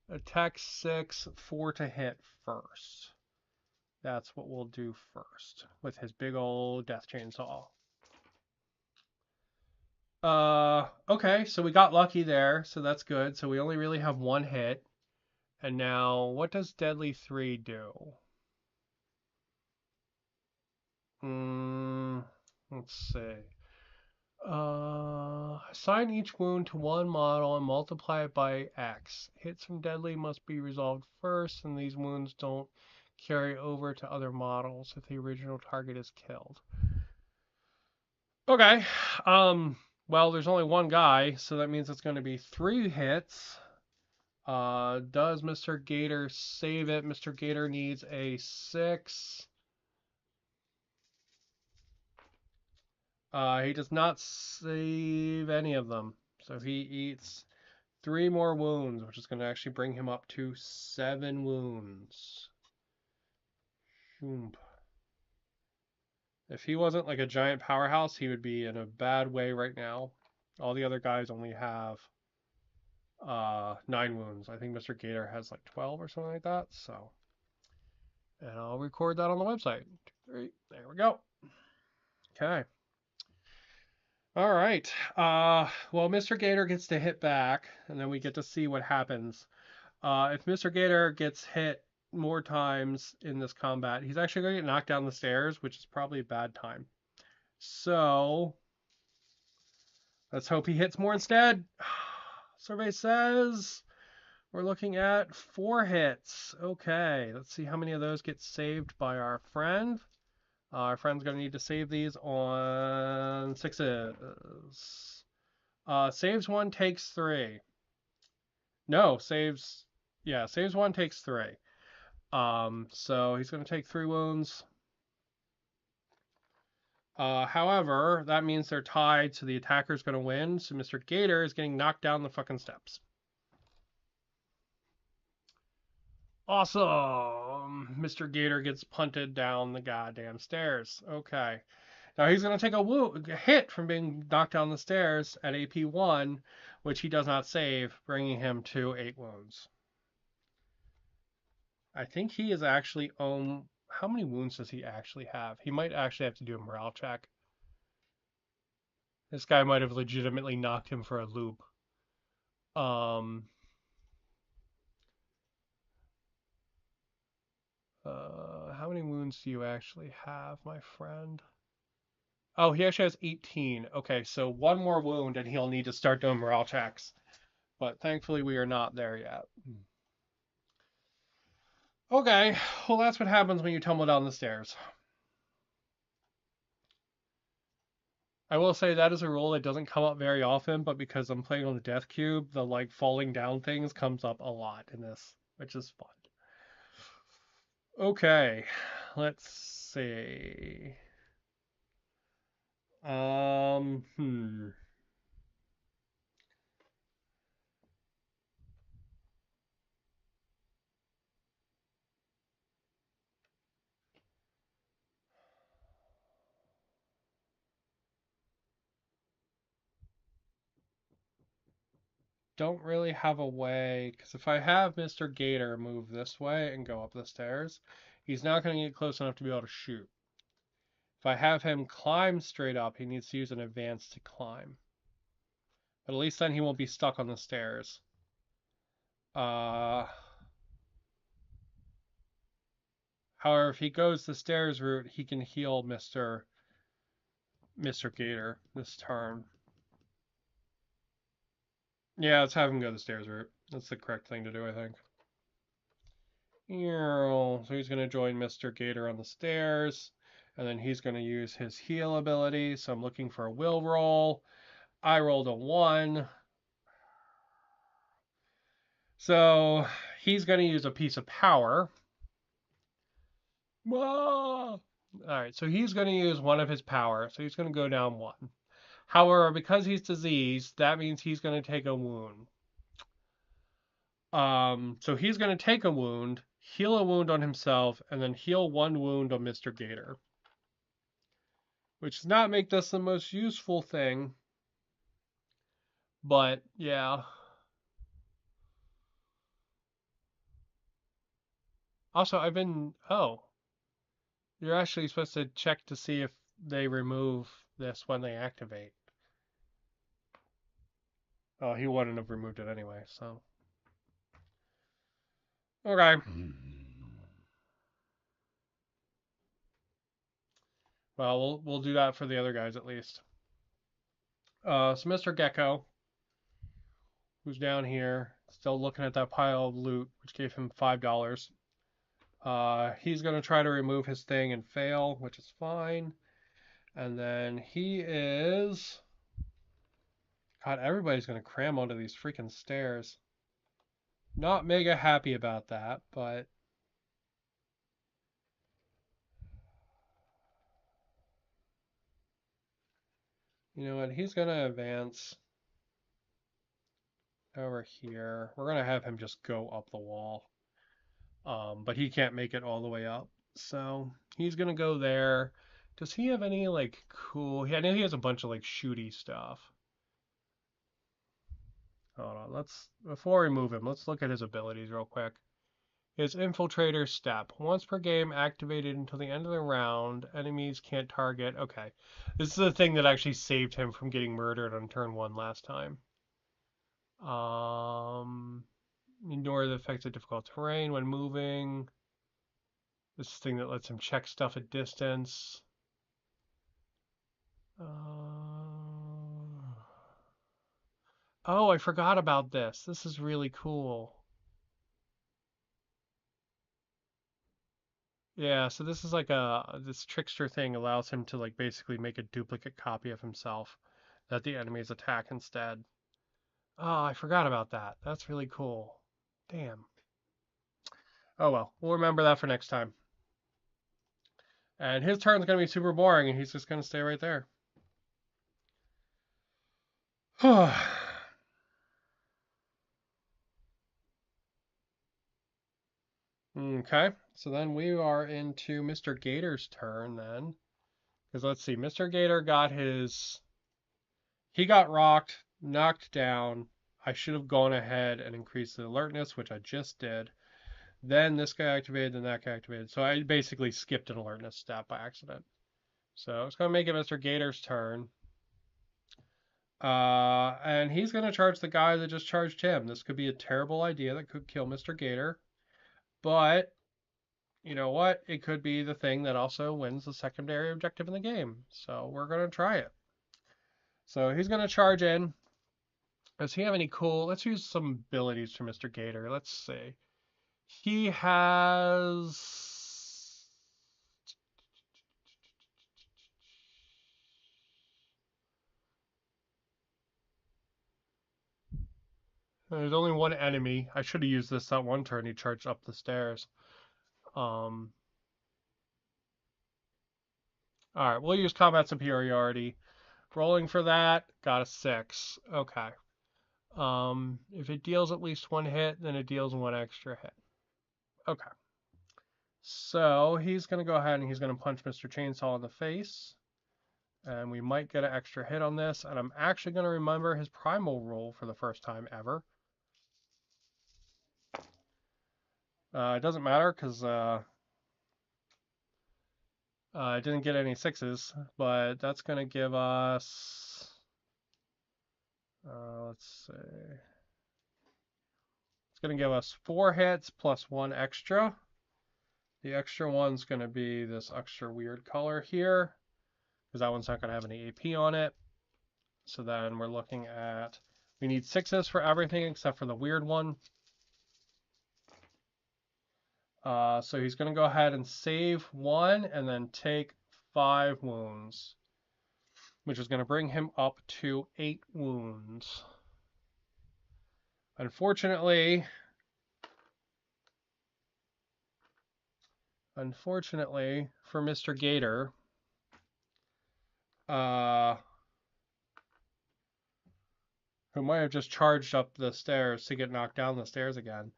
Attack 6, 4 to hit first. That's what we'll do first with his big old death chainsaw. Okay, so we got lucky there, so that's good. So we only really have 1 hit. And now, what does deadly 3 do? Let's see. Assign each wound to one model and multiply it by X. Hits from deadly must be resolved first, and these wounds don't carry over to other models if the original target is killed. Okay. Well, there's only 1 guy, so that means it's going to be 3 hits. Does Mr. Gator save it? Mr. Gator needs a 6. He does not save any of them. So he eats 3 more wounds, which is going to actually bring him up to 7 wounds. If he wasn't like a giant powerhouse, he would be in a bad way right now. All the other guys only have 9 wounds. I think Mr. Gator has like 12 or something like that. So, and I'll record that on the website. Great. There we go. Okay. All right. Well, Mr. Gator gets to hit back, and then we get to see what happens. If Mr. Gator gets hit more times in this combat, he's actually going to get knocked down the stairs, which is probably a bad time. So, let's hope he hits more instead. Survey says we're looking at 4 hits. Okay, let's see how many of those get saved by our friend. Our friend's going to need to save these on 6s. Saves 1, takes 3. No, saves 1, takes 3. So he's going to take 3 wounds. However, that means they're tied, so the attacker's going to win. So Mr. Gator is getting knocked down the fucking steps. Awesome! Mr. Gator gets punted down the goddamn stairs. Okay. Now he's going to take a hit from being knocked down the stairs at AP 1, which he does not save, bringing him to 8 wounds. I think he is actually how many wounds does he actually have? He might actually have to do a morale check. This guy might have legitimately knocked him for a loop. How many wounds do you actually have, my friend? Oh, he actually has 18. Okay, so 1 more wound and he'll need to start doing morale checks. But thankfully we are not there yet. Okay, well that's what happens when you tumble down the stairs. I will say that is a rule that doesn't come up very often, but because I'm playing on the deathcube, the like falling down things comes up a lot in this, which is fun. Okay, let's see. Don't really have a way, because if I have Mr. Gator move this way and go up the stairs, he's not going to get close enough to be able to shoot. If I have him climb straight up, he needs to use an advance to climb. But at least then he won't be stuck on the stairs. However, if he goes the stairs route, he can heal Mr. Mr. Gator this turn. Yeah, let's have him go the stairs route. That's the correct thing to do, I think. So he's going to join Mr. Gator on the stairs, and then he's going to use his heal ability. So I'm looking for a will roll. I rolled a 1. So he's going to use a piece of power. Whoa! Alright, so he's going to use one of his power, so he's going to go down 1. However, because he's diseased, that means he's going to take a wound. So he's going to take a wound, heal a wound on himself, and then heal 1 wound on Mr. Gator. Which does not make this the most useful thing. But, yeah. Also, oh. You're actually supposed to check to see if they remove this when they activate. Oh, he wouldn't have removed it anyway, so. Okay. Well, we'll do that for the other guys at least. So Mr. Gecko, who's down here, still looking at that pile of loot, which gave him $5. He's going to try to remove his thing and fail, which is fine. And then he is... God, everybody's going to cram onto these freaking stairs. Not mega happy about that, but... You know what? He's going to advance over here. We're going to have him just go up the wall. But he can't make it all the way up. So he's going to go there. Does he have any, like, cool... I know he has a bunch of, like, shooty stuff. Hold on. Before we move him, let's look at his abilities real quick. His Infiltrator step. Once per game, activated until the end of the round. Enemies can't target. Okay. This is the thing that actually saved him from getting murdered on turn 1 last time. Ignore the effects of difficult terrain when moving. This thing that lets him check stuff at distance. Oh, I forgot about this. This is really cool. Yeah, so this is like this trickster thing allows him to like basically make a duplicate copy of himself that the enemies attack instead. Oh, I forgot about that. That's really cool. Damn. Oh well, we'll remember that for next time. And his turn's gonna be super boring, and he's just gonna stay right there. Okay, so then we are into Mr. Gator's turn then. Because let's see, Mr. Gator got his... He got rocked, knocked down. I should have gone ahead and increased the alertness, which I just did. Then this guy activated, then that guy activated. So I basically skipped an alertness step by accident. So it's going to make it Mr. Gator's turn. And he's going to charge the guy that just charged him. This could be a terrible idea that could kill Mr. Gator. But, you know what? It could be the thing that also wins the secondary objective in the game. So we're going to try it. So he's going to charge in. Does he have any cool... Let's use some abilities for Mr. Gator. Let's see. He has... There's only one enemy. I should have used this that one turn he charged up the stairs. Alright, we'll use combat superiority. Rolling for that, got a 6. Okay. If it deals at least 1 hit, then it deals 1 extra hit. Okay. So he's going to go ahead and he's going to punch Mr. Chainsaw in the face. And we might get an extra hit on this. And I'm actually going to remember his primal roll for the first time ever. It doesn't matter because I didn't get any 6s, but that's going to give us, let's see, it's going to give us 4 hits plus 1 extra. The extra one's going to be this extra weird color here, because that one's not going to have any AP on it. So then we're looking at, we need 6s for everything except for the weird one. So he's going to go ahead and save 1 and then take 5 wounds, which is going to bring him up to 8 wounds. Unfortunately, for Mr. Gator, who might have just charged up the stairs to get knocked down the stairs again.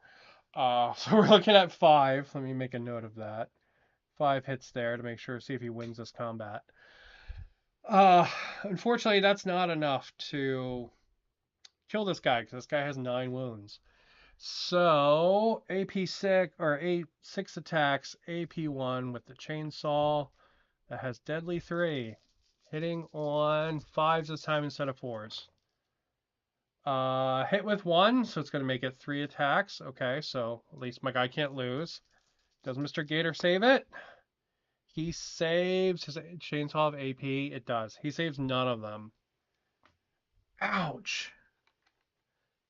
So we're looking at 5. Let me make a note of that. 5 hits there to make sure, see if he wins this combat. Unfortunately, that's not enough to kill this guy, because this guy has 9 wounds. So, AP 6, or 6 attacks, AP 1 with the chainsaw. That has deadly 3. Hitting on 5s this time instead of 4s. Hit with 1, so it's going to make it 3 attacks. Okay, so at least my guy can't lose. Does Mr. Gator save it? He saves his chainsaw of AP. It does. He saves none of them. Ouch.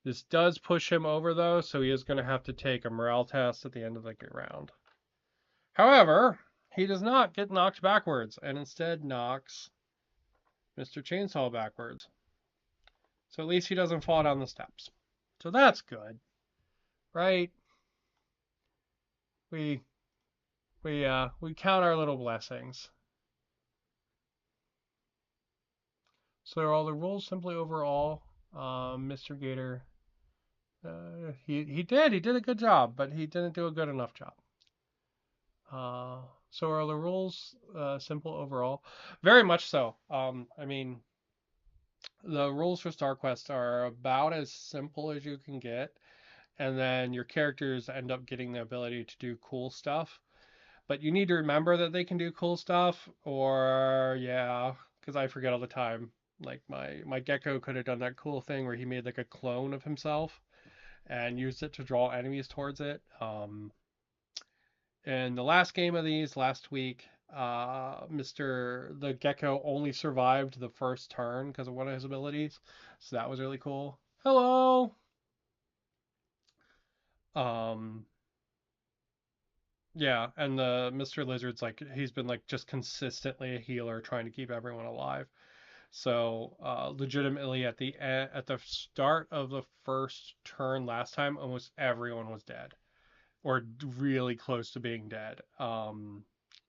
This does push him over, though, so he is going to have to take a morale test at the end of the round. However, he does not get knocked backwards, and instead knocks Mr. Chainsaw backwards. So at least he doesn't fall down the steps. So that's good, right? We count our little blessings. So are all the rules simply overall? Mr. Gator, he did a good job, but he didn't do a good enough job. So are the rules simple overall? Very much so. I mean, the rules for StarQuest are about as simple as you can get, and then your characters end up getting the ability to do cool stuff. But you need to remember that they can do cool stuff, or yeah, because I forget all the time. Like my gecko could have done that cool thing where he made like a clone of himself and used it to draw enemies towards it. In the last game of these last week, the gecko only survived the first turn because of one of his abilities, so that was really cool. Hello. Yeah, and the Mr. Lizard's like he's been like just consistently a healer trying to keep everyone alive. So legitimately at the start of the first turn last time, almost everyone was dead, or really close to being dead.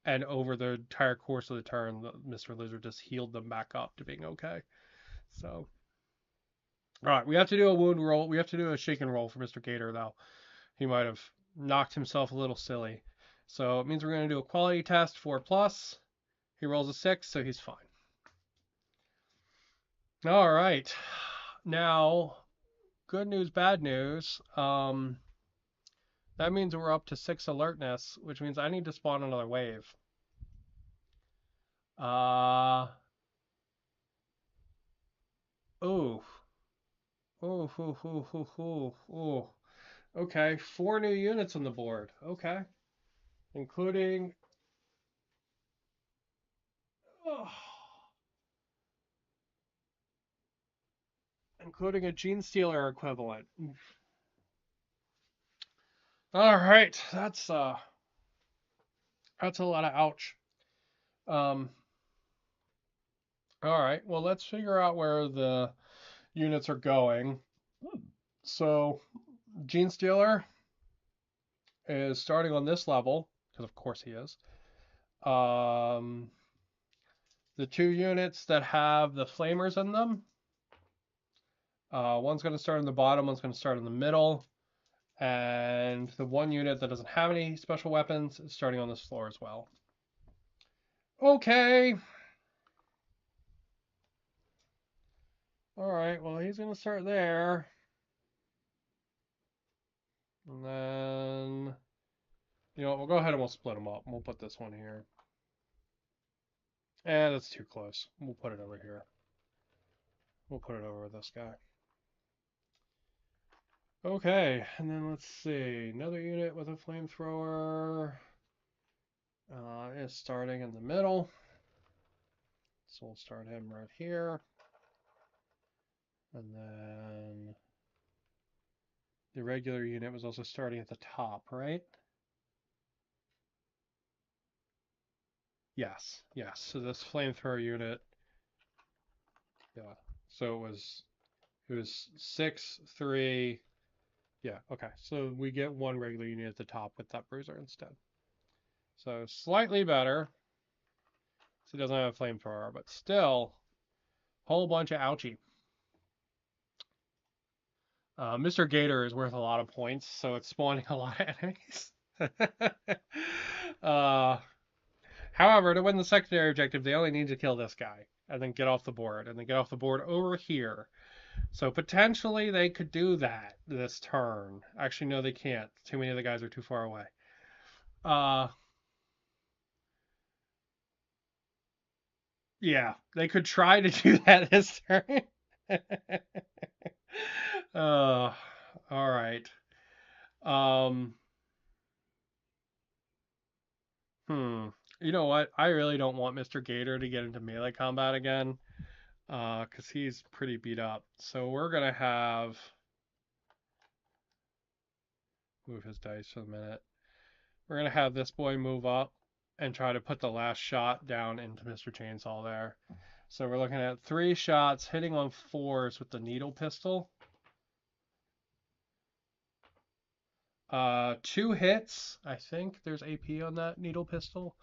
And over the entire course of the turn, Mr. Lizard just healed them back up to being okay. So, all right, we have to do a wound roll. We have to do a shake and roll for Mr. Gator, though. He might have knocked himself a little silly. So it means we're going to do a quality test, 4+. He rolls a 6, so he's fine. All right. Now, good news, bad news. That means we're up to 6 alertness, which means I need to spawn another wave. Ooh. Ooh, ooh, ooh, ooh, ooh, ooh. Okay, 4 new units on the board. Okay. Including... Oh, including a Gene Stealer equivalent. All right, that's a lot of ouch. All right, well, let's figure out where the units are going. So, Gene Stealer is starting on this level, because of course he is. The 2 units that have the flamers in them, one's going to start in the bottom, one's going to start in the middle, and the 1 unit that doesn't have any special weapons is starting on this floor as well. Okay. All right, well, he's going to start there. And then, you know, we'll go ahead and we'll split them up. We'll put this one here. That's too close. We'll put it over here. We'll put it over with this guy. Okay, and then let's see. Another unit with a flamethrower is starting in the middle. So we'll start him right here. And then the regular unit was also starting at the top, right? Yes, yes. So this flamethrower unit, yeah. So it was 6, 3. Yeah, okay. So we get one regular unit at the top with that bruiser instead. So slightly better. So he doesn't have a flamethrower, but still, whole bunch of ouchie. Mr. Gator is worth a lot of points, so it's spawning a lot of enemies. uh, However, to win the secondary objective, they only need to kill this guy and then get off the board, and then get off the board over here. So potentially they could do that this turn. Actually, no, they can't. Too many of the guys are too far away. Yeah, they could try to do that this turn. All right. Um, You know what? I really don't want Mr. Gator to get into melee combat again, because he's pretty beat up. So we're gonna have move his dice for a minute. We're gonna have this boy move up and try to put the last shot down into Mr. Chainsaw there. So we're looking at 3 shots hitting on 4s with the needle pistol. 2 hits. I think there's AP on that needle pistol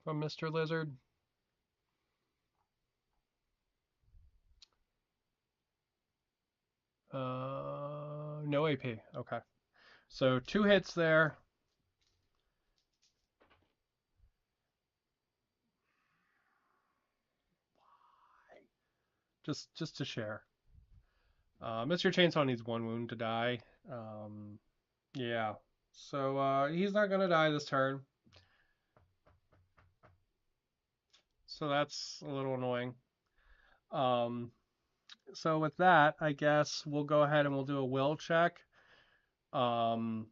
from Mr. Lizard. No AP. Okay. So 2 hits there. Just to share. Mr. Chainsaw needs 1 wound to die. Yeah. So he's not gonna die this turn. So that's a little annoying. So with that, I guess we'll go ahead and we'll do a will check. To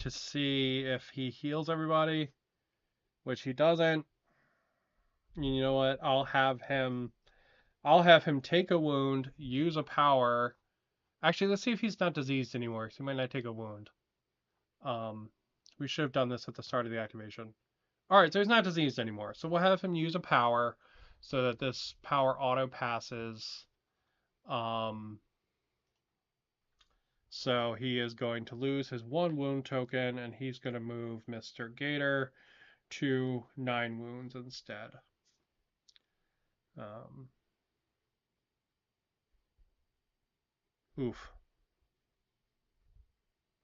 see if he heals everybody, which he doesn't. You know what? I'll have him take a wound, use a power. Actually, let's see if he's not diseased anymore. So he might not take a wound. We should have done this at the start of the activation. All right, so he's not diseased anymore. So we'll have him use a power so that this power auto passes. So he is going to lose his 1 wound token, and he's going to move Mr. Gator to 9 wounds instead. Oof.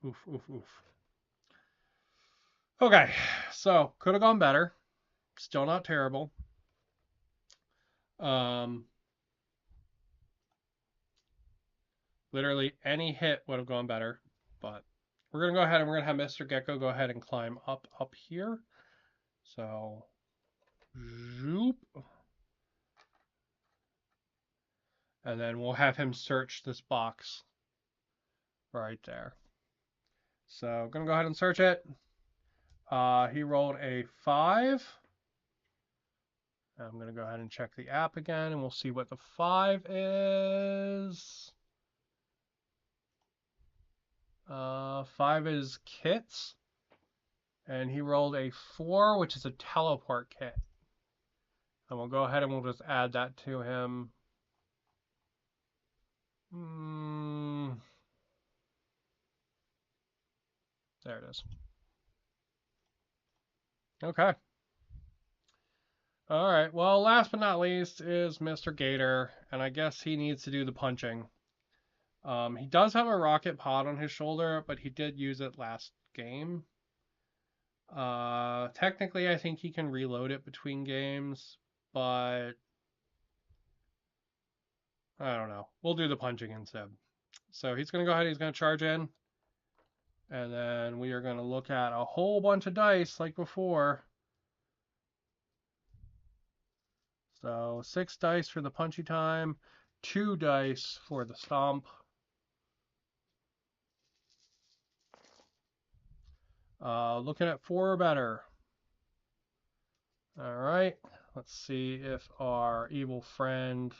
Oof, oof, oof. Okay, so could have gone better. Still not terrible. Literally any hit would have gone better, but we're gonna go ahead and we're gonna have Mr. Gecko go ahead and climb up here. So, zoop. And then we'll have him search this box right there. So I'm gonna go ahead and search it. He rolled a 5. I'm gonna go ahead and check the app again, and we'll see what the 5 is. 5 is kits, and he rolled a 4, which is a teleport kit. And we'll go ahead and we'll just add that to him. There it is. Okay. All right. Well, last but not least is Mr. Gator, and I guess he needs to do the punching. He does have a rocket pod on his shoulder, but he did use it last game. Technically, I think he can reload it between games, but I don't know. We'll do the punching instead. So he's going to go ahead, he's going to charge in. And then we are going to look at a whole bunch of dice like before. So 6 dice for the punchy time, 2 dice for the stomp. Looking at 4 or better. All right, Let's see if our evil friend...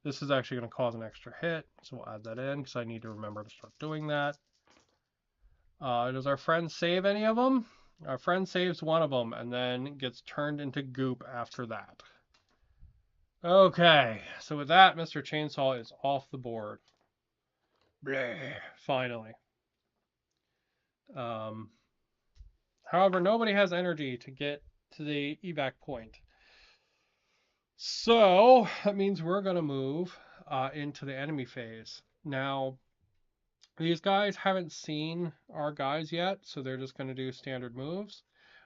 This is actually going to cause an extra hit, so we'll add that in because I need to remember to start doing that. Does our friend save any of them? Our friend saves one of them and then gets turned into goop after that. Okay, so with that, Mr. Chainsaw is off the board. Bleh, finally. However, nobody has energy to get to the evac point. So that means we're going to move into the enemy phase. Now, these guys haven't seen our guys yet, so they're just going to do standard moves,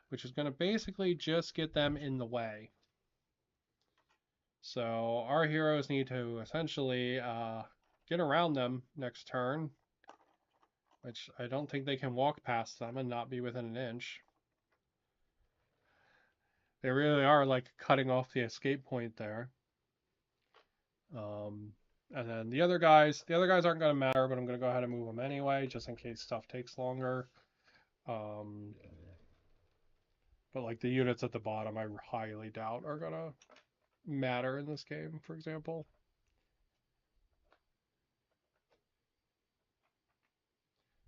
which is going to basically just get them in the way. So our heroes need to essentially get around them next turn, which I don't think they can walk past them and not be within an inch. They really are like cutting off the escape point there. And then the other guys aren't going to matter, but I'm going to go ahead and move them anyway, just in case stuff takes longer. But like the units at the bottom, I highly doubt are going to matter in this game, for example.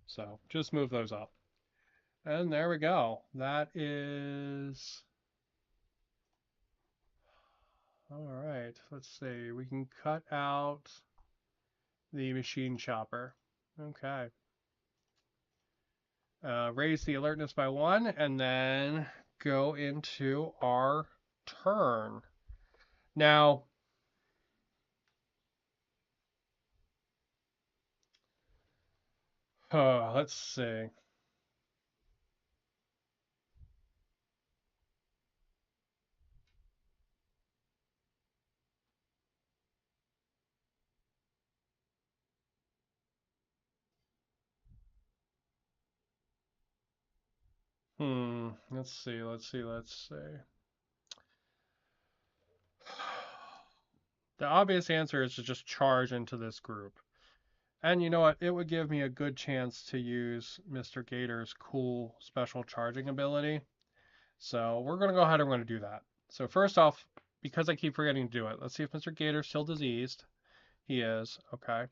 So just move those up. And there we go. That is... All right, let's see. We can cut out the machine chopper. Okay. Raise the alertness by 1, and then go into our turn. Now, let's see. Let's see. The obvious answer is to just charge into this group. And you know what? It would give me a good chance to use Mr. Gator's cool special charging ability. So we're going to go ahead and we're going to do that. So first off, because I keep forgetting to do it, let's see if Mr. Gator's still diseased. He is. Okay.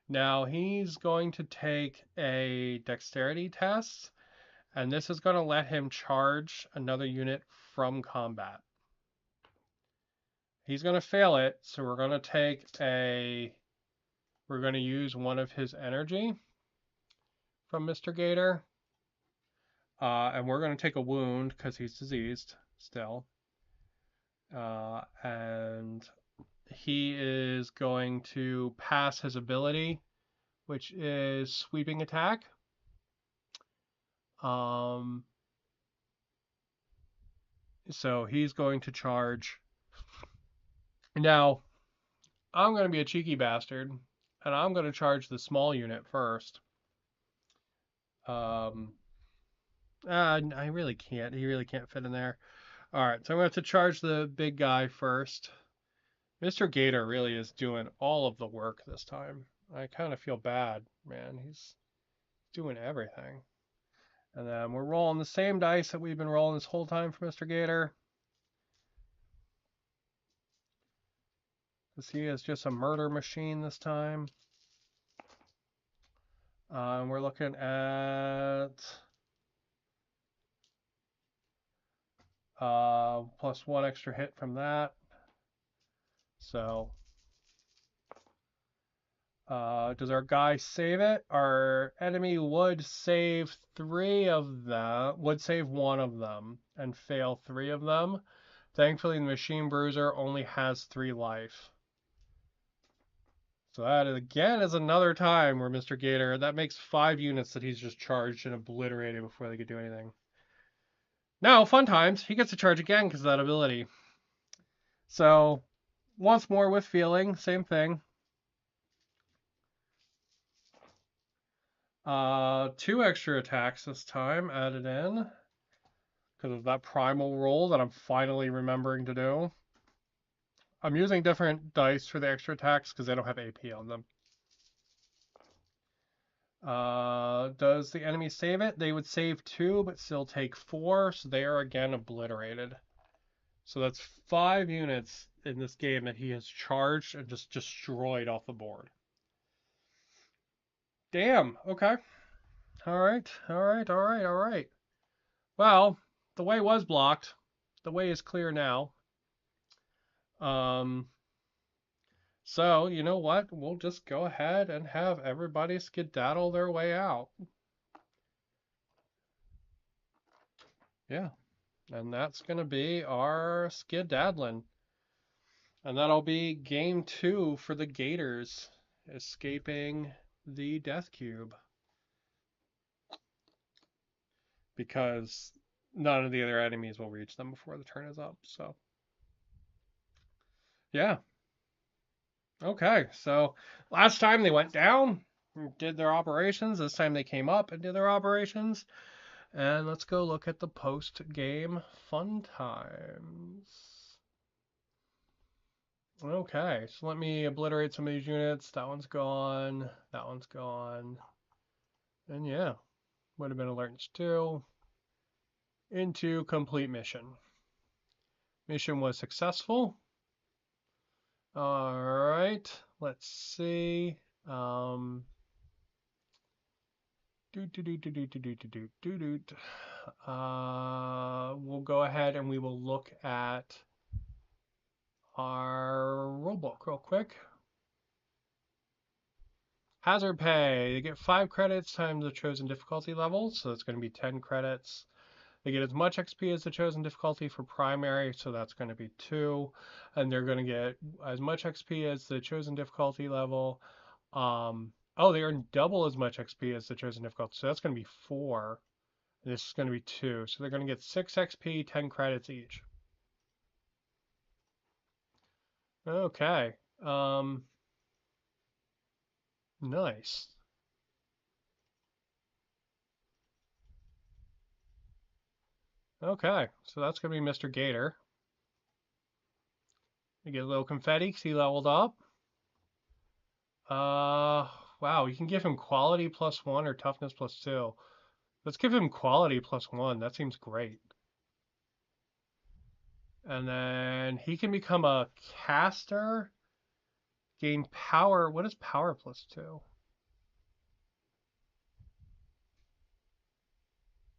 Now he's going to take a dexterity test, and this is going to let him charge another unit from combat. He's going to fail it, so we're going to use one of his energy from Mr. Gator. And we're going to take a wound because he's diseased still. And he is going to pass his ability, which is sweeping attack. So he's going to charge. Now, I'm going to be a cheeky bastard, and I'm going to charge the small unit first. I really can't. He really can't fit in there. All right, so I'm going to have to charge the big guy first. Mr. Gator really is doing all of the work this time. I kind of feel bad, man. He's doing everything. And then we're rolling the same dice that we've been rolling this whole time for Mr. Gator. Because he is just a murder machine this time. And we're looking at plus 1 extra hit from that. So does our guy save it? Our enemy would save 3 of them, would save 1 of them and fail 3 of them. Thankfully, the machine bruiser only has 3 life. So that again is another time where Mr. Gator, that makes 5 units that he's just charged and obliterated before they could do anything. Now, funtimes, he gets to charge again because of that ability. So once more with feeling, same thing. 2 extra attacks this time added in because of that primal roll that I'm finally remembering to do. I'm using different dice for the extra attacks because they don't have AP on them. Does the enemy save it? They would save 2, but still take 4, so they are again obliterated. So that's 5 units in this game that he has charged and just destroyed off the board. Damn. Okay. All right. All right. All right. All right. Well, the way was blocked. The way is clear now. Um, so you know what? We'll just go ahead and have everybody skedaddle their way out. Yeah. And that's going to be our skedaddling. And that'll be game 2 for the Gators, escaping the deathcube. Because none of the other enemies will reach them before the turn is up. So, yeah. Okay. So, last time they went down, did their operations. This time they came up and did their operations. And let's go look at the post game fun times. Okay, so let me obliterate some of these units. That one's gone. That one's gone. And yeah, would have been alerts too. Into complete mission. Mission was successful. All right, let's see. We'll go ahead and we will look at our rulebook real quick. Hazard pay. You get 5 credits times the chosen difficulty level, so that's going to be 10 credits. They get as much XP as the chosen difficulty for primary, so that's going to be 2. And they're going to get as much XP as the chosen difficulty level. Oh, they earn double as much XP as the chosen difficulty, so that's going to be 4. And this is going to be 2. So they're going to get 6 XP, 10 credits each. Okay. Nice. Okay, so that's going to be Mr. Gator. You get a little confetti because he leveled up. Wow, you can give him quality +1 or toughness +2. Let's give him quality +1. That seems great. And then he can become a caster, gain power. What is power +2?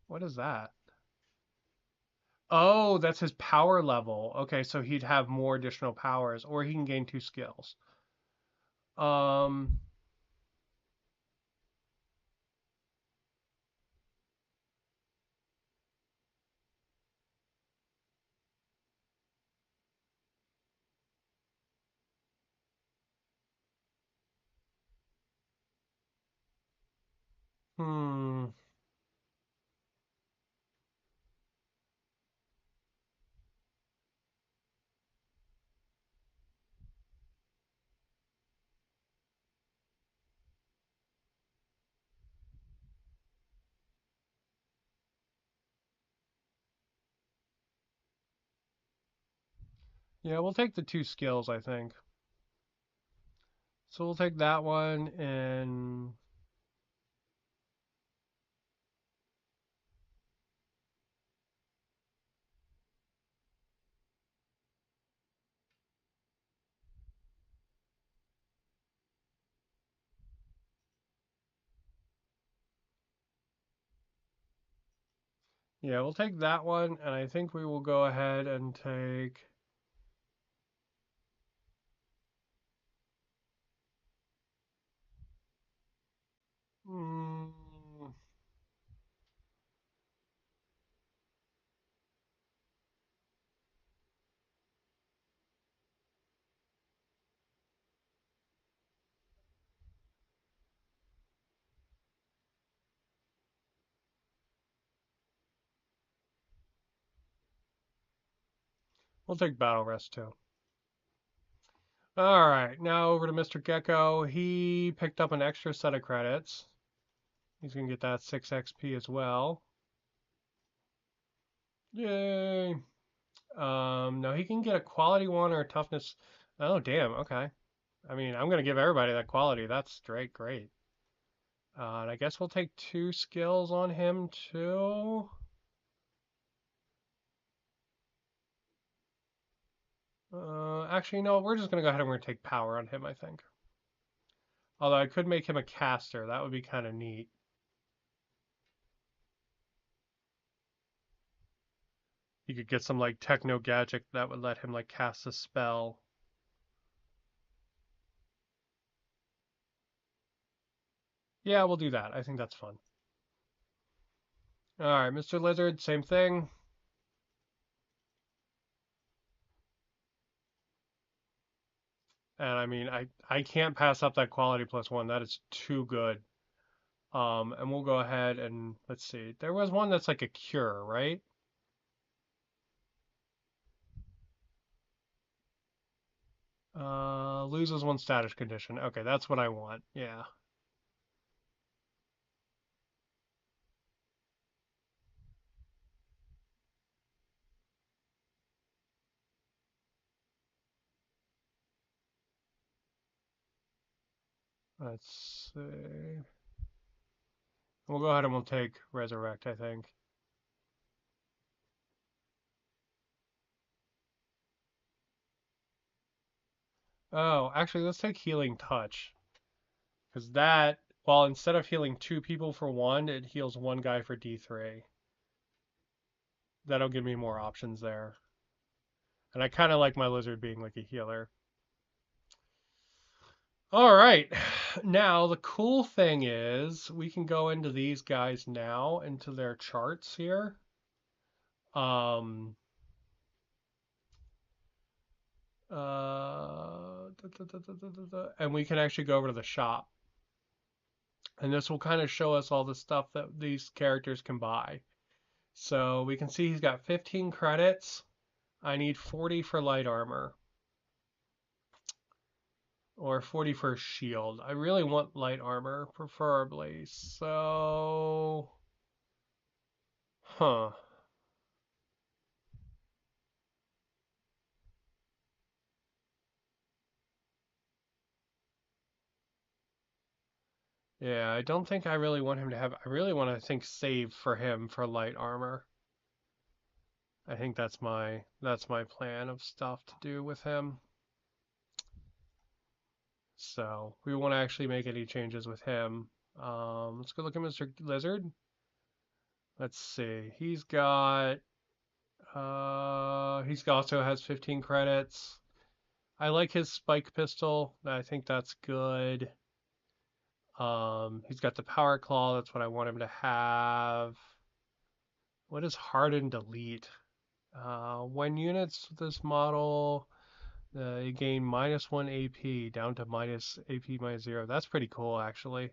What is that? Oh, that's his power level. Okay, so he'd have more additional powers, or he can gain 2 skills. Um, hmm. Yeah, we'll take the 2 skills, I think. So we'll take that one and yeah, we'll take that one, and I think we will go ahead and take. Mm, we'll take Battle Rest too. All right, now over to Mr. Gecko. He picked up an extra set of credits. He's gonna get that 6 XP as well. Yay! Now he can get a quality 1 or a toughness. Oh, damn. Okay. I mean, I'm gonna give everybody that quality. That's straight great. And I guess we'll take 2 skills on him too. Actually, no, we're just gonna go ahead and we're gonna take power on him, I think. Although I could make him a caster. That would be kind of neat. You could get some like techno gadget that would let him like cast a spell. Yeah, we'll do that. I think that's fun. All right, Mr. Lizard, same thing. And I mean, I can't pass up that quality +1. That is too good. And we'll go ahead and let's see. There was one that's like a cure, right? Loses one status condition. Okay, that's what I want. Yeah. Let's see. We'll go ahead and we'll take resurrect, I think. Oh, actually, let's take healing touch. Because that, well, instead of healing 2 people for 1, it heals 1 guy for D3. That'll give me more options there. And I kind of like my lizard being like a healer. All right. Now, the cool thing is we can go into these guys now, into their charts here. Um, and we can actually go over to the shop. And this will kind of show us all the stuff that these characters can buy. So we can see he's got 15 credits. I need 40 for light armor. Or 40 for shield. I really want light armor, preferably. So... Huh. Yeah, I don't think I really want him to have... I really want to think save for him for light armor. I think that's my plan of stuff to do with him. So we won't actually make any changes with him. Let's go look at Mr. Lizard. Let's see. He's also has 15 credits. I like his spike pistol. I think that's good. He's got the power claw. That's what I want him to have. What is harden delete? When units with this model, you gain -1 AP down to minus AP -0. That's pretty cool, actually.